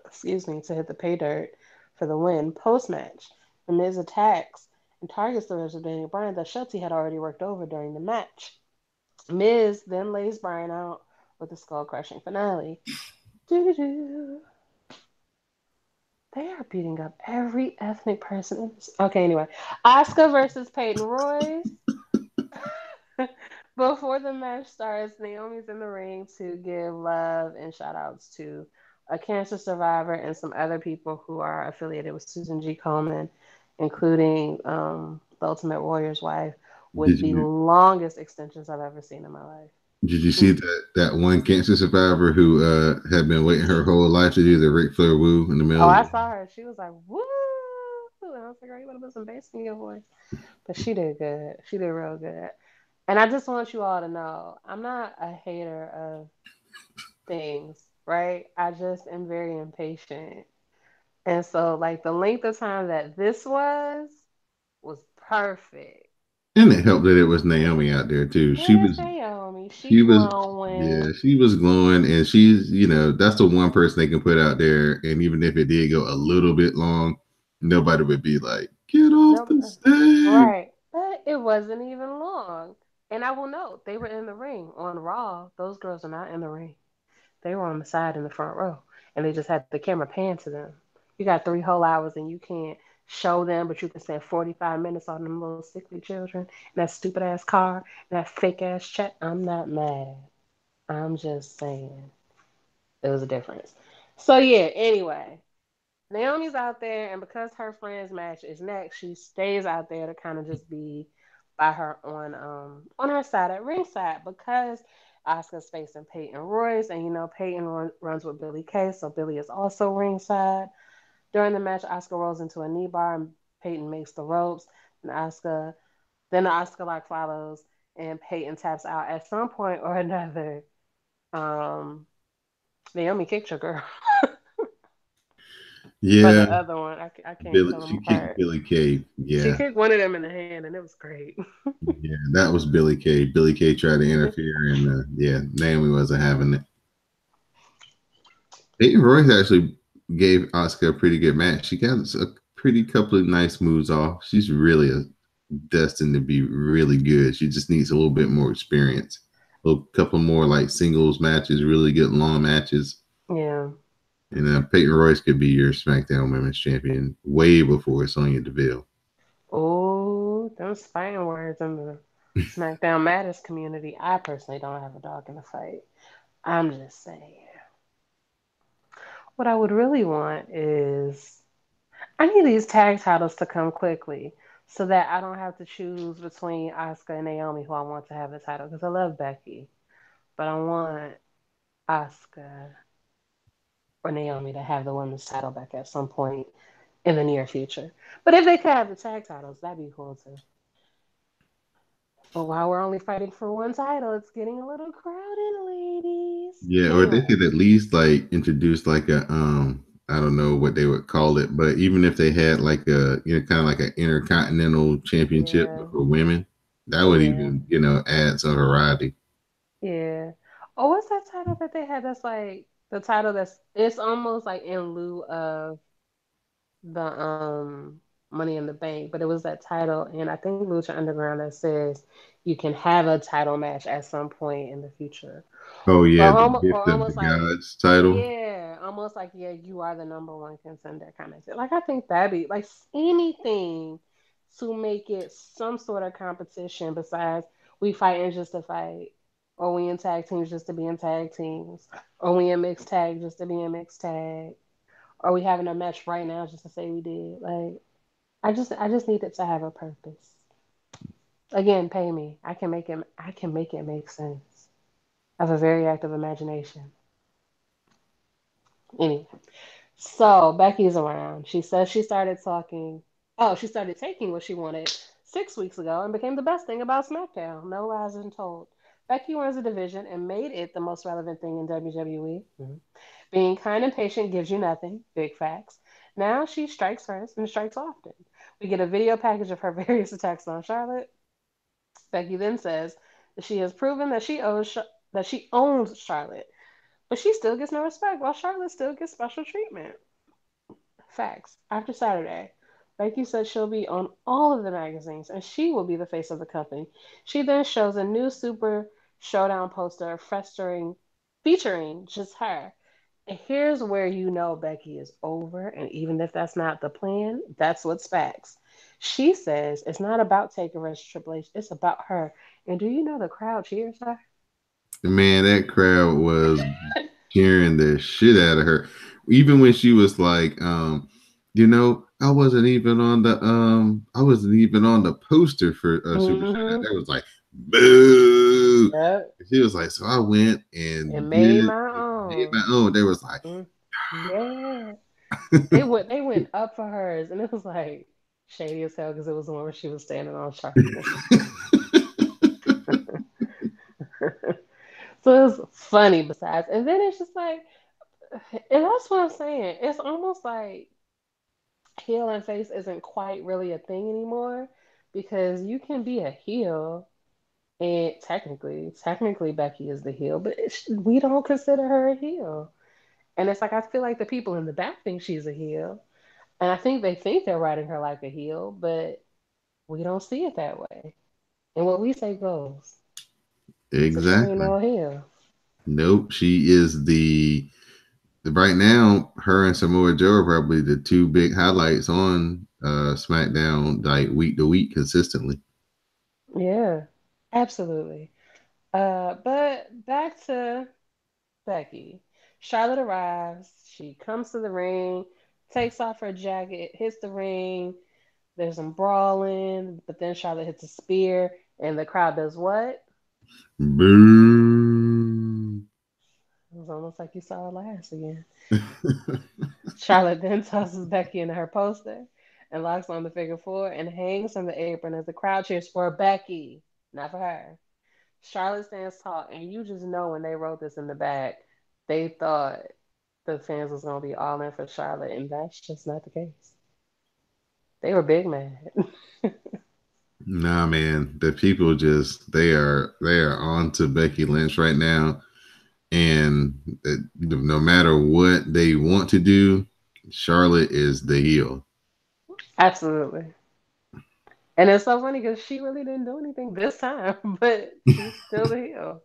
excuse me, to hit the pay dirt for the win. Post match, the Miz attacks and targets the rest of Daniel Bryan that Shelty had already worked over during the match. Miz then lays Bryan out with a skull crushing finale. Doo-doo-doo. They are beating up every ethnic person in this. Okay, anyway. Oscar versus Peyton Royce. Before the match starts, Naomi's in the ring to give love and shout outs to a cancer survivor and some other people who are affiliated with Susan G. Komen, including the Ultimate Warrior's wife, with Did the you longest extensions I've ever seen in my life. did you see Mm. that one cancer survivor who had been waiting her whole life to do the Ric Flair woo in the Oh, middle? I saw her. She was like, woo! And I was like, girl, you want to put some bass in your voice? But she did good. She did real good. And I just want you all to know I'm not a hater of things, right? I just am very impatient. And so, like, the length of time that this was perfect. And it helped that it was Naomi out there too. It is Naomi. She She was glowing. yeah, she was glowing, and she's that's the one person they can put out there, and even if it did go a little bit long, nobody would be like, "Get off Nope. the stage." Right. But it wasn't even long. And I will note, they were in the ring on Raw. Those girls are not in the ring. They were on the side in the front row. And they just had the camera pan to them. You got 3 whole hours and you can't show them, but you can spend 45 minutes on them little sickly children and that stupid ass car and that fake ass check. I'm not mad. I'm just saying it was a difference. So yeah, anyway, Naomi's out there, and because her friend's match is next, she stays out there to kind of just be by her on her side at ringside because Asuka's facing Peyton Royce, and you know Peyton runs with Billy Kay, so Billy is also ringside. During the match, Asuka rolls into a knee bar, and Peyton makes the ropes, and then the Asuka lock follows, and Peyton taps out. At some point or another, um, Naomi kicked your girl. Or Yeah, the other one. I can't Billy. tell them She kicked apart. Billy Kay. She Yeah, kicked one of them in the hand, and it was great. yeah, that was Billy Kay. Billy Kay tried to interfere, and yeah, Naomi wasn't having it. Peyton Royce actually gave Oscar a pretty good match. She got a pretty couple of nice moves off. She's really destined to be really good. She just needs a little bit more experience. A couple more like singles matches, really good long matches. Yeah. And Peyton Royce could be your SmackDown Women's Champion way before Sonya Deville. Oh, those fighting words in the SmackDown Matters community. I personally don't have a dog in the fight. I'm just saying. What I would really want is I need these tag titles to come quickly so that I don't have to choose between Asuka and Naomi who I want to have the title because I love Becky, but I want Asuka or Naomi to have the women's title back at some point in the near future. But if they could have the tag titles, that'd be cool too. But while we're only fighting for one title, it's getting a little crowded, ladies. Yeah, or they Anyway, could at least like introduce like a I don't know what they would call it, but even if they had like a kind of like an intercontinental championship yeah, but for women, that would yeah, even add some variety. yeah. Oh, what's that title that they had? That's like the title that's it's almost like in lieu of the Money in the Bank, but it was that title, and I think Lucha Underground that says you can have a title match at some point in the future. Oh yeah, the Or gift of the almost like, gods title. yeah, almost like, yeah, you are the number one contender kind of thing. Like, I think that'd be like anything to make it some sort of competition besides we fighting just to fight, or we in tag teams just to be in tag teams, or we in mixed tag just to be in mixed tag, or we having a match right now just to say we did. Like, I just need it to have a purpose. Again, pay me. I can make it make sense. I have a very active imagination. Anyway. So Becky's around. She says she started talking. Oh, she started taking what she wanted 6 weeks ago and became the best thing about SmackDown. No lies been told. Becky runs a division and made it the most relevant thing in WWE. Being kind and patient gives you nothing. Big facts. Now she strikes first and strikes often. We get a video package of her various attacks on Charlotte. Becky then says that she has proven that that she owns Charlotte, but she still gets no respect, while Charlotte still gets special treatment. Facts. After Saturday, Becky said she'll be on all of the magazines and she will be the face of the company. She then shows a new Super Showdown poster featuring just her. And here's where you know Becky is over, and even if that's not the plan, that's what's facts. She says it's not about taking Rich Triple H, it's about her. And do you know the crowd cheers her? Man, that crowd was cheering the shit out of her. Even when she was like, I wasn't even on the poster for Super Showdown. Mm-hmm. That was like boo. Yep. She was like, so I went And and made did my made own. my own. They was like, Mm. Yeah. They went up for hers, and it was like shady as hell because it was the one where she was standing on Charlotte. So it was funny besides. And then it's just like, and that's what I'm saying. It's almost like heel and face isn't quite really a thing anymore because you can be a heel and technically Becky is the heel, but we don't consider her a heel. And it's like I feel like the people in the back think she's a heel, and I think they think they're writing her like a heel, but we don't see it that way. And what we say goes. So she ain't exactly. no heel. Nope. She is the right now, her and Samoa Joe are probably the two big highlights on SmackDown like week to week consistently. Yeah, absolutely. But back to Becky. Charlotte arrives. She comes to the ring, takes off her jacket, hits the ring. There's some brawling, but then Charlotte hits a spear, and the crowd does what? Boom. It was almost like you saw it last again. Charlotte then tosses Becky into her poster and locks on the figure four and hangs from the apron as the crowd cheers for Becky, not for her. Charlotte stands tall, and you just know when they wrote this in the back, they thought the fans was gonna be all in for Charlotte, and that's just not the case. They were big mad. Nah, man, the people just they are on to Becky Lynch right now, and no matter what they want to do, Charlotte is the heel. Absolutely. And it's so funny because she really didn't do anything this time, but she's still the heel.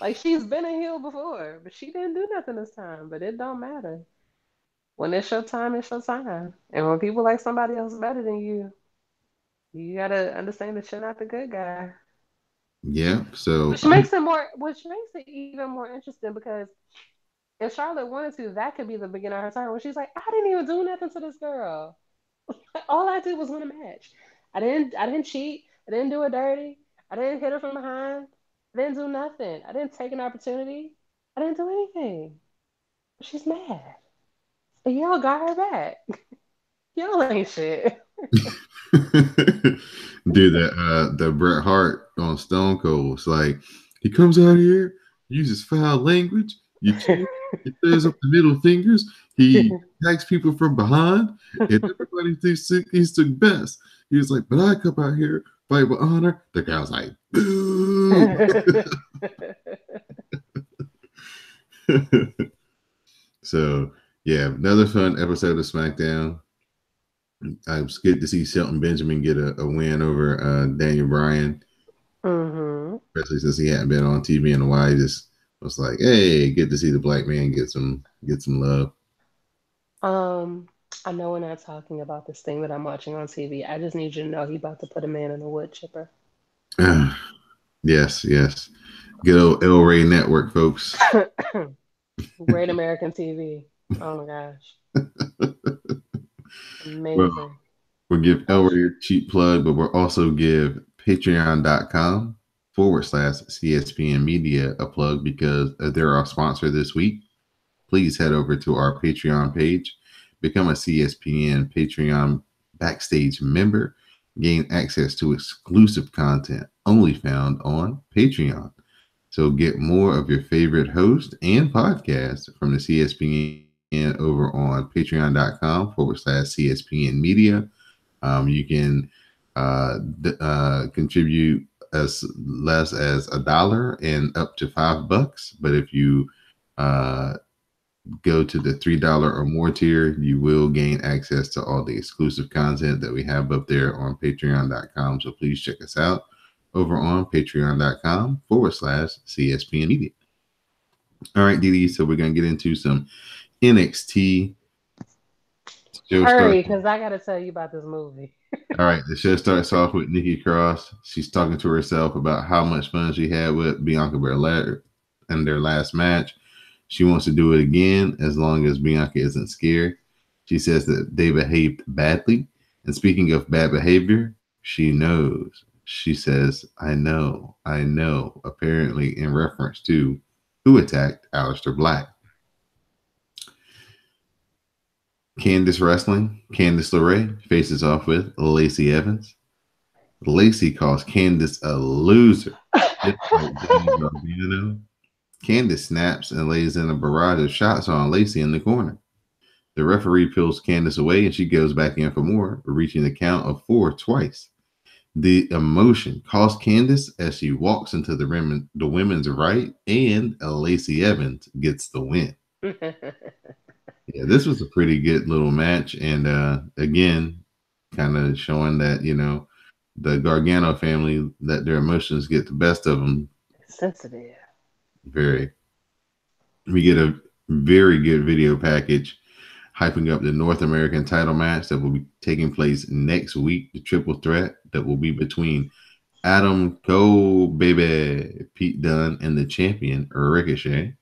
Like she's been a heel before, but she didn't do nothing this time. But it don't matter. When it's your time, it's your time. And when people like somebody else better than you gotta understand that you're not the good guy. Yeah, so Which makes it even more interesting because if Charlotte wanted to, that could be the beginning of her turn when she's like, I didn't even do nothing to this girl. All I did was win a match. I didn't cheat. I didn't do her dirty. I didn't hit her from behind. I didn't do nothing. I didn't take an opportunity. I didn't do anything. But she's mad. And y'all got her back. Y'all ain't shit. dude, the Bret Hart on Stone Cold. It's like he comes out here, uses foul language, you cheer, he throws up the middle fingers, he attacks people from behind, and everybody thinks he's the best. He's like, but I come out here, fight with honor. The guy's like, boo. So yeah, another fun episode of SmackDown. I was good to see Shelton Benjamin get a win over Daniel Bryan, hmm especially since he hadn't been on TV in a while. He just was like, "Hey, good to see the black man get some love." Um, I know we're not talking about this thing that I'm watching on TV. I just need you to know he about to put a man in a wood chipper. Yes, yes. Good old El Rey Network, folks. Great American TV. Oh my gosh. Well, Amazing. we'll give El Watch. Rey a cheap plug, but we'll also give patreon.com/CSPN Media a plug because they're our sponsor this week. Please head over to our Patreon page, become a CSPN Patreon backstage member, gain access to exclusive content only found on Patreon. So get more of your favorite host and podcast from the CSPN over on patreon.com/CSPN Media. You can contribute as less as $1 and up to $5. But if you uh, go to the $3 or more tier, you will gain access to all the exclusive content that we have up there on patreon.com. So please check us out over on patreon.com/CSPN Media. All right, Didi. So we're going to get into some NXT. Show Hurry, starts. because I gotta tell you about this movie. All right, the show starts off with Nikki Cross. She's talking to herself about how much fun she had with Bianca Belair in their last match. She wants to do it again as long as Bianca isn't scared. She says that they behaved badly. And speaking of bad behavior, she knows. She says, I know, apparently in reference to who attacked Aleister Black. Candice Wrestling, Candice LeRae faces off with Lacey Evans. Lacey calls Candice a loser, just like Johnny Gargano. Candice snaps and lays in a barrage of shots on Lacey in the corner. The referee pulls Candice away and she goes back in for more, reaching the count of 4 twice. The emotion calls Candice as she walks into the women's right, and Lacey Evans gets the win. Yeah, this was a pretty good little match, and again, kind of showing that the Gargano family, that their emotions get the best of them. Sensitive. Very, we get a very good video package hyping up the North American title match that will be taking place next week, the triple threat that will be between Adam Cole, baby, Pete Dunne, and the champion, Ricochet.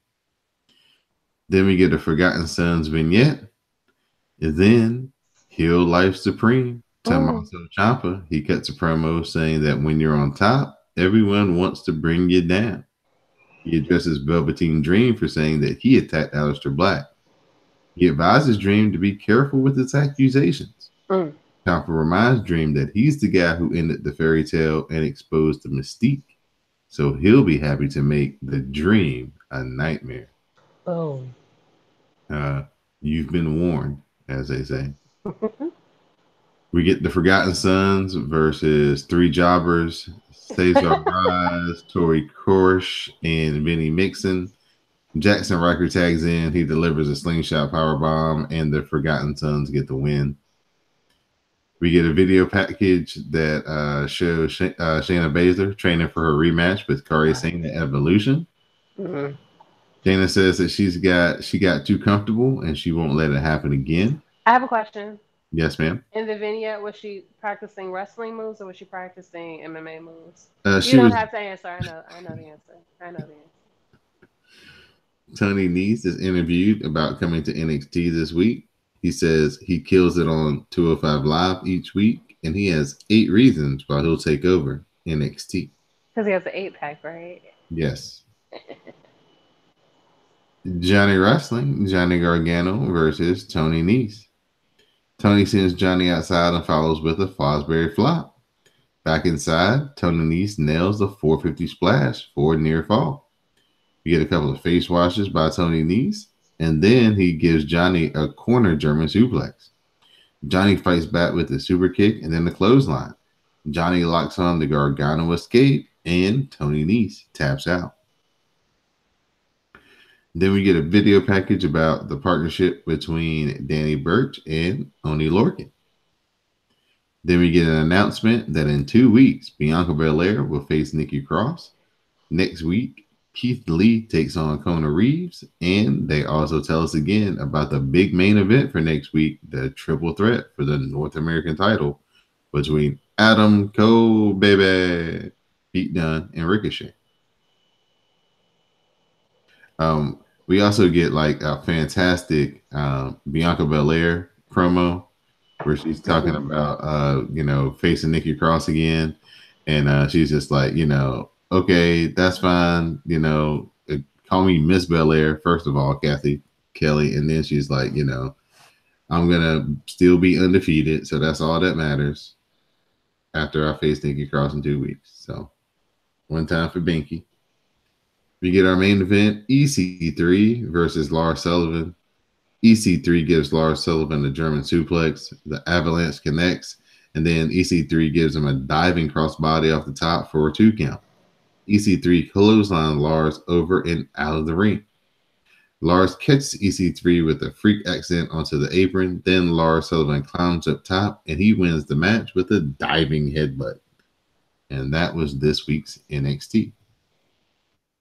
Then we get a Forgotten Sons vignette. And then Heel Life Supreme, Mm. Tommaso Ciampa, he cuts a promo saying that when you're on top, everyone wants to bring you down. He addresses Velveteen Dream for saying that he attacked Aleister Black. He advises Dream to be careful with his accusations. Mm. Ciampa reminds Dream that he's the guy who ended the fairy tale and exposed the mystique, so he'll be happy to make the dream a nightmare. Boom. Uh, you've been warned, as they say. We get the Forgotten Sons versus three jobbers, Cesar Rise, Tori Korish, and Vinny Mixon. Jackson Riker tags in. He delivers a slingshot power bomb, and the Forgotten Sons get the win. We get a video package that shows Shayna Baszler training for her rematch with Kairi Sane at Evolution. Mm. Shayna says that she got too comfortable and she won't let it happen again. I have a question. Yes, ma'am. In the vignette, was she practicing wrestling moves or was she practicing MMA moves? You She don't was have to answer. I know. I know the answer. I know the answer. Tony Nese is interviewed about coming to NXT this week. He says he kills it on 205 Live each week, and he has 8 reasons why he'll take over NXT. Because he has an 8 pack, right? Yes. Johnny Wrestling, Johnny Gargano versus Tony Nese. Tony sends Johnny outside and follows with a Fosbury flop. Back inside, Tony Nese nails the 450 splash for a near fall. You get a couple of face washes by Tony Nese, and then he gives Johnny a corner German suplex. Johnny fights back with the super kick and then the clothesline. Johnny locks on the Gargano escape, and Tony Nese taps out. Then we get a video package about the partnership between Danny Burch and Oni Lorcan. Then we get an announcement that in 2 weeks, Bianca Belair will face Nikki Cross. Next week, Keith Lee takes on Kona Reeves, and they also tell us again about the big main event for next week, the triple threat for the North American title between Adam Cole, baby, Pete Dunne, and Ricochet. We also get like a fantastic Bianca Belair promo where she's talking Mm-hmm. about facing Nikki Cross again, and she's just like, okay, that's fine, call me Miss Belair first of all, Kathy Kelly, and then she's like, I'm gonna still be undefeated, so that's all that matters after I face Nikki Cross in 2 weeks. So one time for Binky. We get our main event, EC3 versus Lars Sullivan. EC3 gives Lars Sullivan a German suplex. The Avalanche connects, and then EC3 gives him a diving crossbody off the top for a 2 count. EC3 clothesline Lars over and out of the ring. Lars catches EC3 with a freak accent onto the apron. Then Lars Sullivan climbs up top, and he wins the match with a diving headbutt. And that was this week's NXT.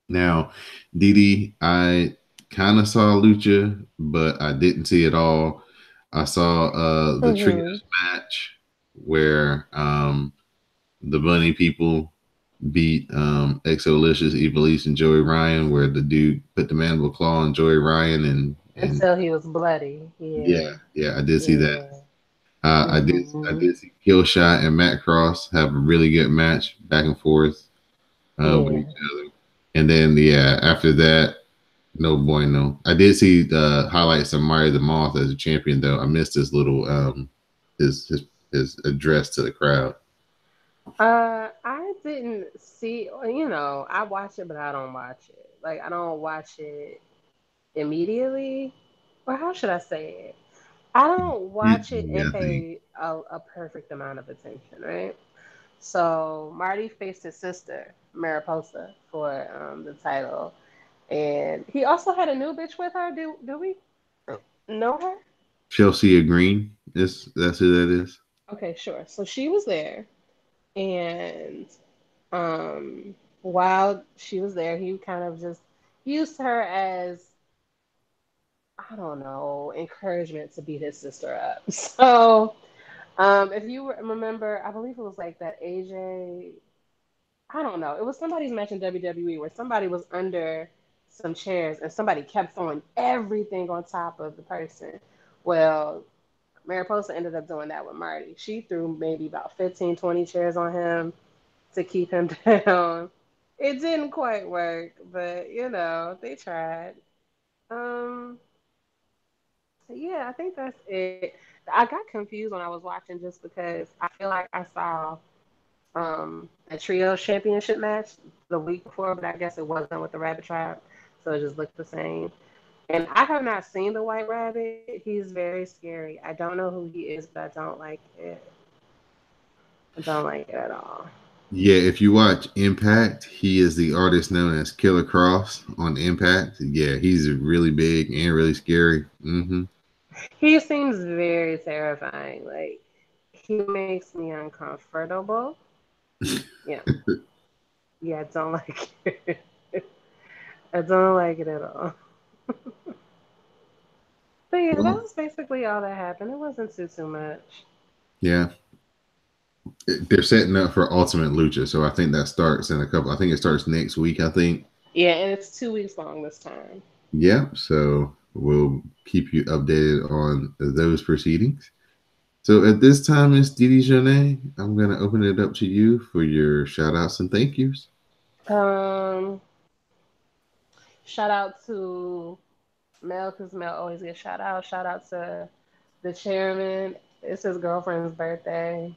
Now, Didi, I kind of saw Lucha, but I didn't see it all. I saw the Mm-hmm. trios match where the Bunny people beat Exolicious, Evilise, and Joey Ryan, where the dude put the mandible claw on Joey Ryan, and Until he was bloody. yeah, Yeah. yeah, I did see that. Yeah. I Mm-hmm. did see Killshot and Matt Cross have a really good match back and forth with Yeah. each other. And then yeah, after that, no bueno. I did see the highlights of Mario the Moth as a champion though. I missed his little his address to the crowd. I didn't see, I watch it, but I don't watch it. Like, I don't watch it immediately. Or how should I say it? I don't watch it Yeah, and I think. pay a perfect amount of attention, right? So Marty faced his sister, Mariposa, for the title. And he also had a new bitch with her. Do we know her? Chelsea Green. That's who that is. Okay, sure. So she was there. And um, while she was there, he kind of just used her as I don't know, encouragement to beat his sister up. So, if you remember, I believe it was like that AJ. I don't know. It was somebody's match in WWE where somebody was under some chairs and somebody kept throwing everything on top of the person. Well, Mariposa ended up doing that with Marty. She threw maybe about 15, 20 chairs on him to keep him down. It didn't quite work, but they tried. Um, yeah, I think that's it. I got confused when I was watching just because I feel like I saw a trio championship match the week before, but I guess it wasn't with the Rabbit Tribe, so it just looked the same. And I have not seen the White Rabbit. He's very scary. I don't know who he is, but I don't like it. I don't like it at all. Yeah, if you watch Impact, he is the artist known as Killer Cross on Impact. Yeah, he's really big and really scary. He seems very terrifying. Like he makes me uncomfortable. Yeah, yeah, I don't like it. I don't like it at all. But yeah, that Well, was basically all that happened. It wasn't too much. yeah, they're setting up for Ultimate Lucha, so I think that starts in a couple. I think it starts next week. I think. Yeah, and it's 2 weeks long this time. Yeah, so we'll keep you updated on those proceedings. So at this time, Miss Didi Jonay, I'm going to open it up to you for your shout outs and thank yous. Um, Shout out to Mel because Mel always gets shout out. Shout out to the chairman. It's his girlfriend's birthday.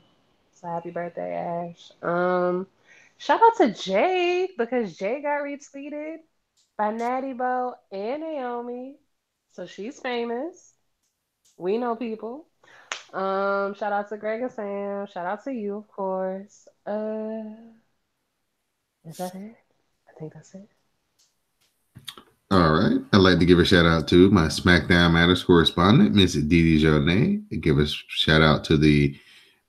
So happy birthday, Ash. Shout out to Jake because Jay got retweeted by Natty Bo and Naomi. So she's famous. We know people. Shout out to Greg and Sam. Shout out to you, of course. Is that it? I think that's it. All right. I'd like to give a shout out to my SmackDown Matters correspondent, Miss Didi Jonay. Give a shout out to the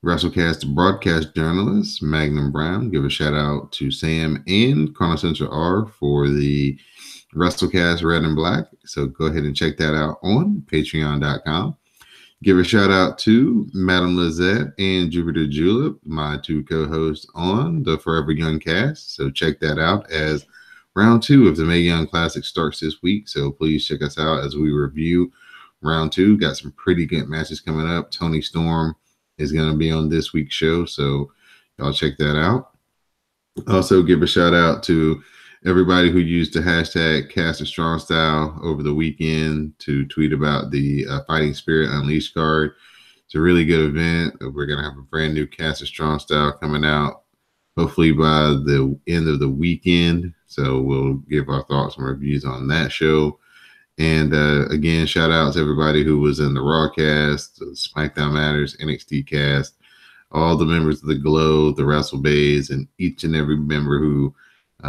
WrestleCast broadcast journalist, Magnum Brown. Give a shout out to Sam and Corner Central R for the WrestleCast Red and Black. So go ahead and check that out on patreon.com. Give a shout out to Madam Lizette and Jupiter Julep, my two co-hosts on the Forever Young cast. So check that out as round two of the Mae Young Classic starts this week. So please check us out as we review round two. Got some pretty good matches coming up. Tony Storm is going to be on this week's show. So y'all check that out. Also, give a shout out to everybody who used the hashtag Cast a Strong Style over the weekend to tweet about the Fighting Spirit Unleashed card. It's a really good event. We're going to have a brand new Cast a Strong Style coming out hopefully by the end of the weekend. So we'll give our thoughts and reviews on that show. And again, shout out to everybody who was in the Raw cast, the SmackDown Matters, NXT cast, all the members of the Glow, the Wrestle Bays, and each and every member who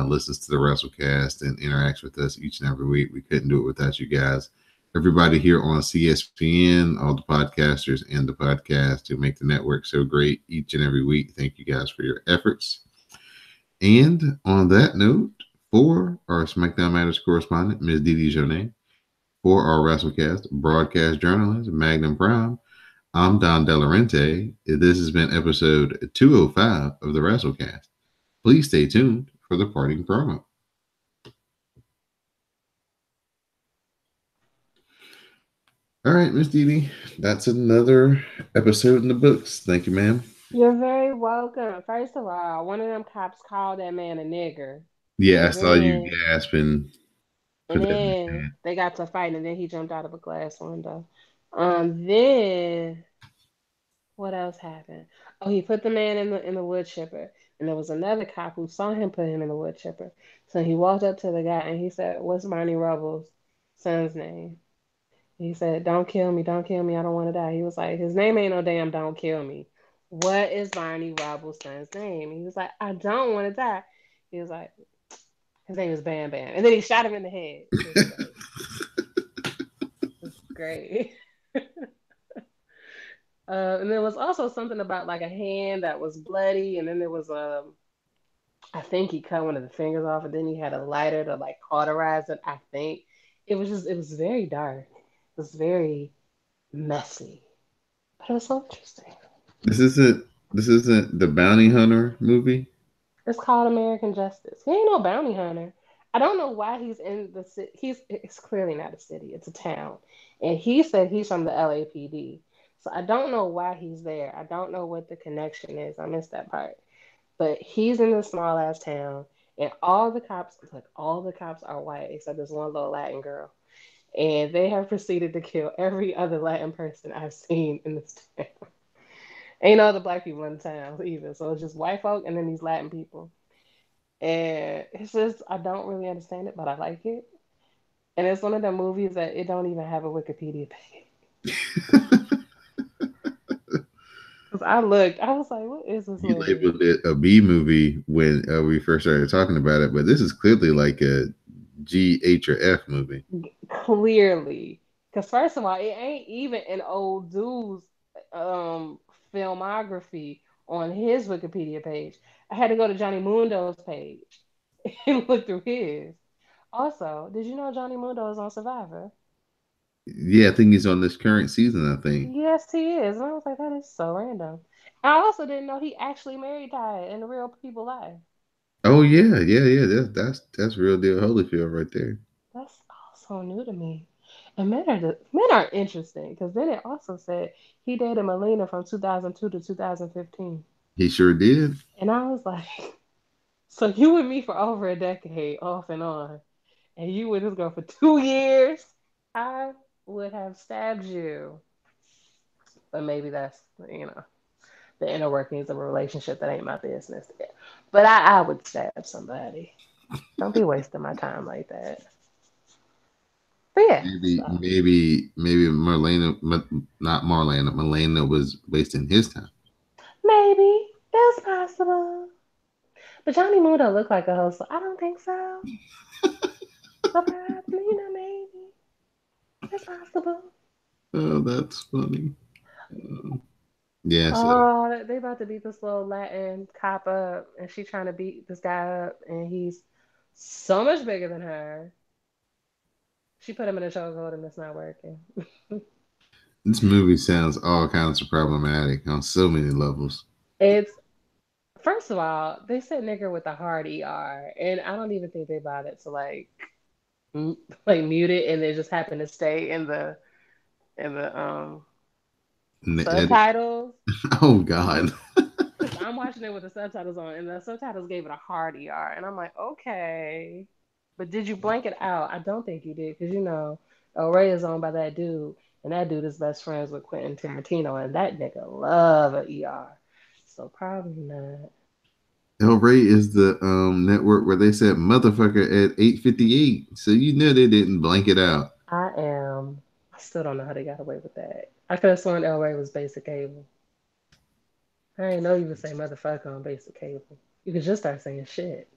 listens to the WrestleCast and interacts with us each and every week. We couldn't do it without you guys. Everybody here on CSPN, all the podcasters and the podcast who make the network so great each and every week. Thank you guys for your efforts. And on that note, for our SmackDown Matters correspondent, Ms. Didi Jonay, for our WrestleCast broadcast journalist, Magnum Brown, I'm Don Delarente. This has been episode 205 of the WrestleCast. Please stay tuned for the parting promo. All right, Miss Didi, that's another episode in the books. Thank you, ma'am. You're very welcome. First of all, one of them cops called that man a nigger. Yeah, I And saw you then gasping for and that. then they got to fighting and then he jumped out of a glass window. Then what else happened? Oh, he put the man in the wood chipper. And there was another cop who saw him put him in the wood chipper. So he walked up to the guy and he said, "What's Barney Rubble's son's name?" He said, "Don't kill me, don't kill me, I don't want to die." He was like, "His name ain't no damn don't kill me. What is Barney Rubble's son's name?" He was like, "I don't want to die." He was like, "His name is Bam Bam." And then he shot him in the head. It was great. It was great. And there was also something about like a hand that was bloody, and then there was I think he cut one of the fingers off, and then he had a lighter to like cauterize it. I think it was very dark. was very messy, but it was so interesting. This isn't this isn't the bounty hunter movie. It's called American Justice. He ain't no bounty hunter. I don't know why he's in the city. It's clearly not a city. It's a town, and he said he's from the LAPD. So I don't know why he's there. I don't know what the connection is. I missed that part. But he's in this small ass town, and all the cops are white except this one little Latin girl, and they have proceeded to kill every other Latin person I've seen in this town. Ain't no other black people in the town either, so it's just white folk and then these Latin people. And it's just I don't really understand it, but I like it. And it's one of the movies that it don't even have a Wikipedia page. Cause I looked, I was like, "What is this You movie?" labeled it a B movie when we first started talking about it, but this is clearly like a G, H, or F movie. Clearly, because first of all, it ain't even an old dude's um filmography on his Wikipedia page. I had to go to Johnny Mundo's page and look through his. Also, did you know Johnny Mundo is on Survivor? Yeah, I think he's on this current season. I think. Yes, he is. And I was like, that is so random. I also didn't know he actually married Ty in the real people life. Oh yeah, yeah, yeah. That's real deal Holyfield right there. That's also new to me. And men are interesting because then it also said he dated Melina from 2002 to 2015. He sure did. And I was like, so you with me for over a decade, off and on, and you with this girl for 2 years? I would have stabbed you. But maybe that's, the inner workings of a relationship that ain't my business. But I would stab somebody. Don't be wasting my time like that. But yeah, so Maybe Marlena, not Marlena. Marlena was wasting his time. maybe it's possible. But Johnny Moon don't look like a host, so I don't think so. So perhaps, maybe it's possible. Oh, that's funny. Uh, yeah, so Oh, they about to beat this little Latin cop up, and she trying to beat this guy up, and he's so much bigger than her. She put him in a chokehold, and it's not working. this movie sounds all kinds of problematic on so many levels. It's First of all, they said nigger with a hard ER, and I don't even think they bothered to like mute it, and they just happened to stay in the And the edit. subtitles. Oh God. Because I'm watching it with the subtitles on, and the subtitles gave it a hard ER, and I'm like, okay, but did you blank it out? I don't think you did, because El Rey is owned by that dude, and that dude is best friends with Quentin Tarantino, and that nigga love a ER, so probably not. El Rey is the network where they said motherfucker at 8:58. So you know they didn't blank it out. I am. I still don't know how they got away with that. I could have sworn El Rey was basic cable. I didn't know you would say motherfucker on basic cable. You could just start saying shit.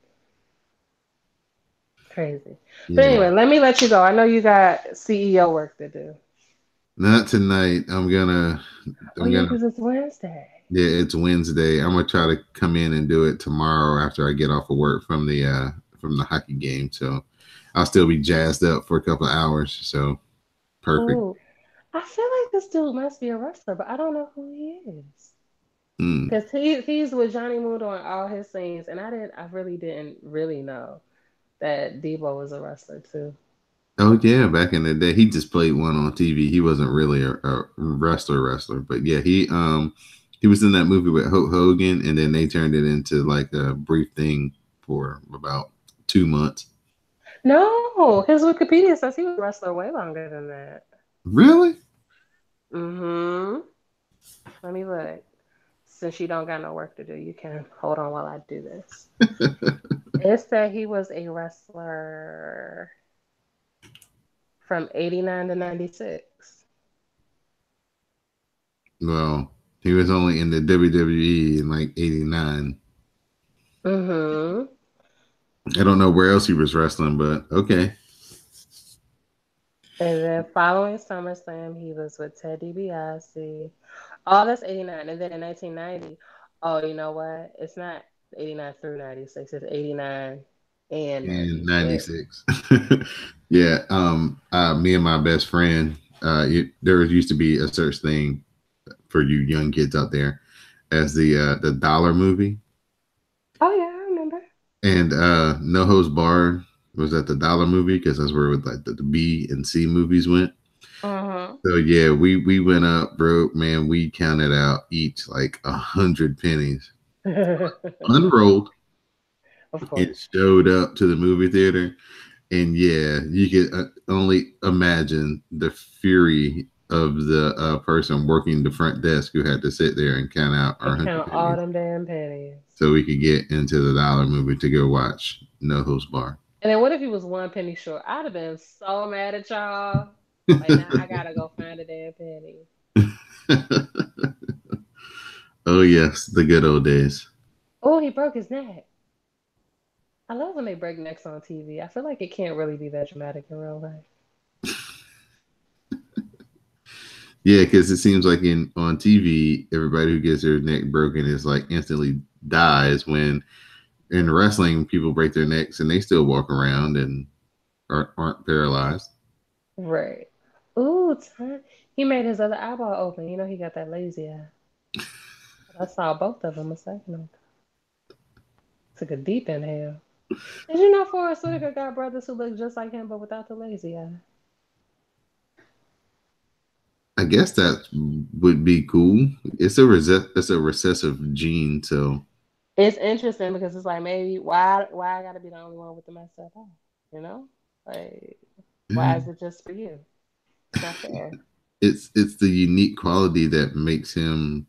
Crazy. But Yeah. anyway, let me let you go. I know you got CEO work to do. Not tonight. Oh I'm yeah, gonna because it's Wednesday. yeah, it's Wednesday. I'm gonna try to come in and do it tomorrow after I get off of work from the hockey game. So I'll still be jazzed up for a couple of hours. So perfect. Ooh, I feel like this dude must be a wrestler, but I don't know who he is. Hmm. Because he's with Johnny Mundo in all his scenes, and I really didn't really know that Debo was a wrestler too. Oh yeah, back in the day, he just played one on TV. He wasn't really a wrestler, but yeah, he was in that movie with Hulk Hogan, and then they turned it into like a brief thing for about 2 months. No, his Wikipedia says he was a wrestler way longer than that. Really? Mm-hmm. Let me look. Since you don't got no work to do, you can hold on while I do this. It said he was a wrestler from 89 to 96. Well, he was only in the WWE in like '89. Mm-hmm. I don't know where else he was wrestling, but okay. And then following SummerSlam, he was with Ted DiBiase. Oh, that's 89. And then in 1990, oh, you know what? It's not 89 through 96. It's 89 and In 96. '96. Yeah. Me and my best friend. There used to be a such thing for you young kids out there as the dollar movie, Oh yeah, I remember. and No Host Bar was at the dollar movie because that's where like the B and C movies went. Uh So yeah, we went up, bro. Man, we counted out each like 100 pennies, huh. unrolled, Of and course. showed up to the movie theater. And yeah, you could only imagine the fury of the person working the front desk who had to sit there and count out our And 100 count all pennies them damn pennies. so we could get into the dollar movie to go watch No Host Bar. And then what if he was one penny short? I'd have been so mad at y'all. Like now I gotta go find a damn penny. Oh yes, the good old days. Oh, he broke his neck. I love when they break necks on TV. I feel like it can't really be that dramatic in real life. Yeah, because it seems like in on TV, everybody who gets their neck broken is like instantly dies. When in wrestling, people break their necks and they still walk around and aren't paralyzed. Right. Ooh, he made his other eyeball open. You know he got that lazy eye. But I saw both of them a second ago. Took a deep inhale. Did you know Forrest Whitaker got brothers who look just like him but without the lazy eye? I guess that would be cool. It's a recessive gene, so It's interesting because it's like maybe why I gotta be the only one with the messed up eye? You know? Like why is it just for you? It's not fair. it's the unique quality that makes him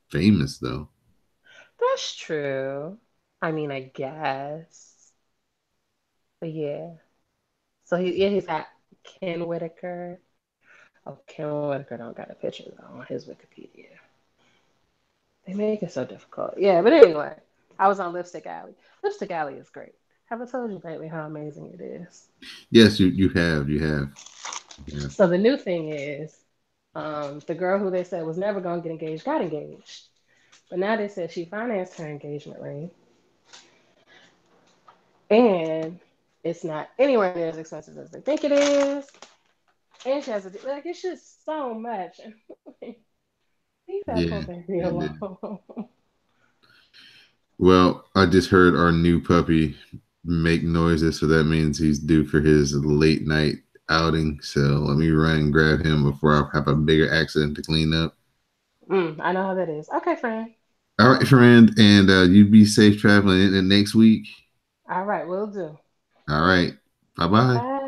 famous, though. That's true. I mean, I guess. But yeah. So he's got Ken Whitaker. Oh, Ken Whitaker don't got a picture though on his Wikipedia. They make it so difficult. Yeah, but anyway, I was on Lipstick Alley. Lipstick Alley is great. Have I told you lately how amazing it is? Yes, you have. So the new thing is, the girl who they said was never gonna get engaged got engaged. But now they said she financed her engagement ring, and it's not anywhere near as expensive as they think it is. And she has a like it's just so much. Leave that poor Yeah, baby it is. alone. Well, I just heard our new puppy make noises, so that means he's due for his late night outing. So let me run and grab him before I have a bigger accident to clean up. I know how that is. Okay, friend. All right, friend, and you be safe traveling in the next week. All right, we'll do. All right, bye bye. Bye.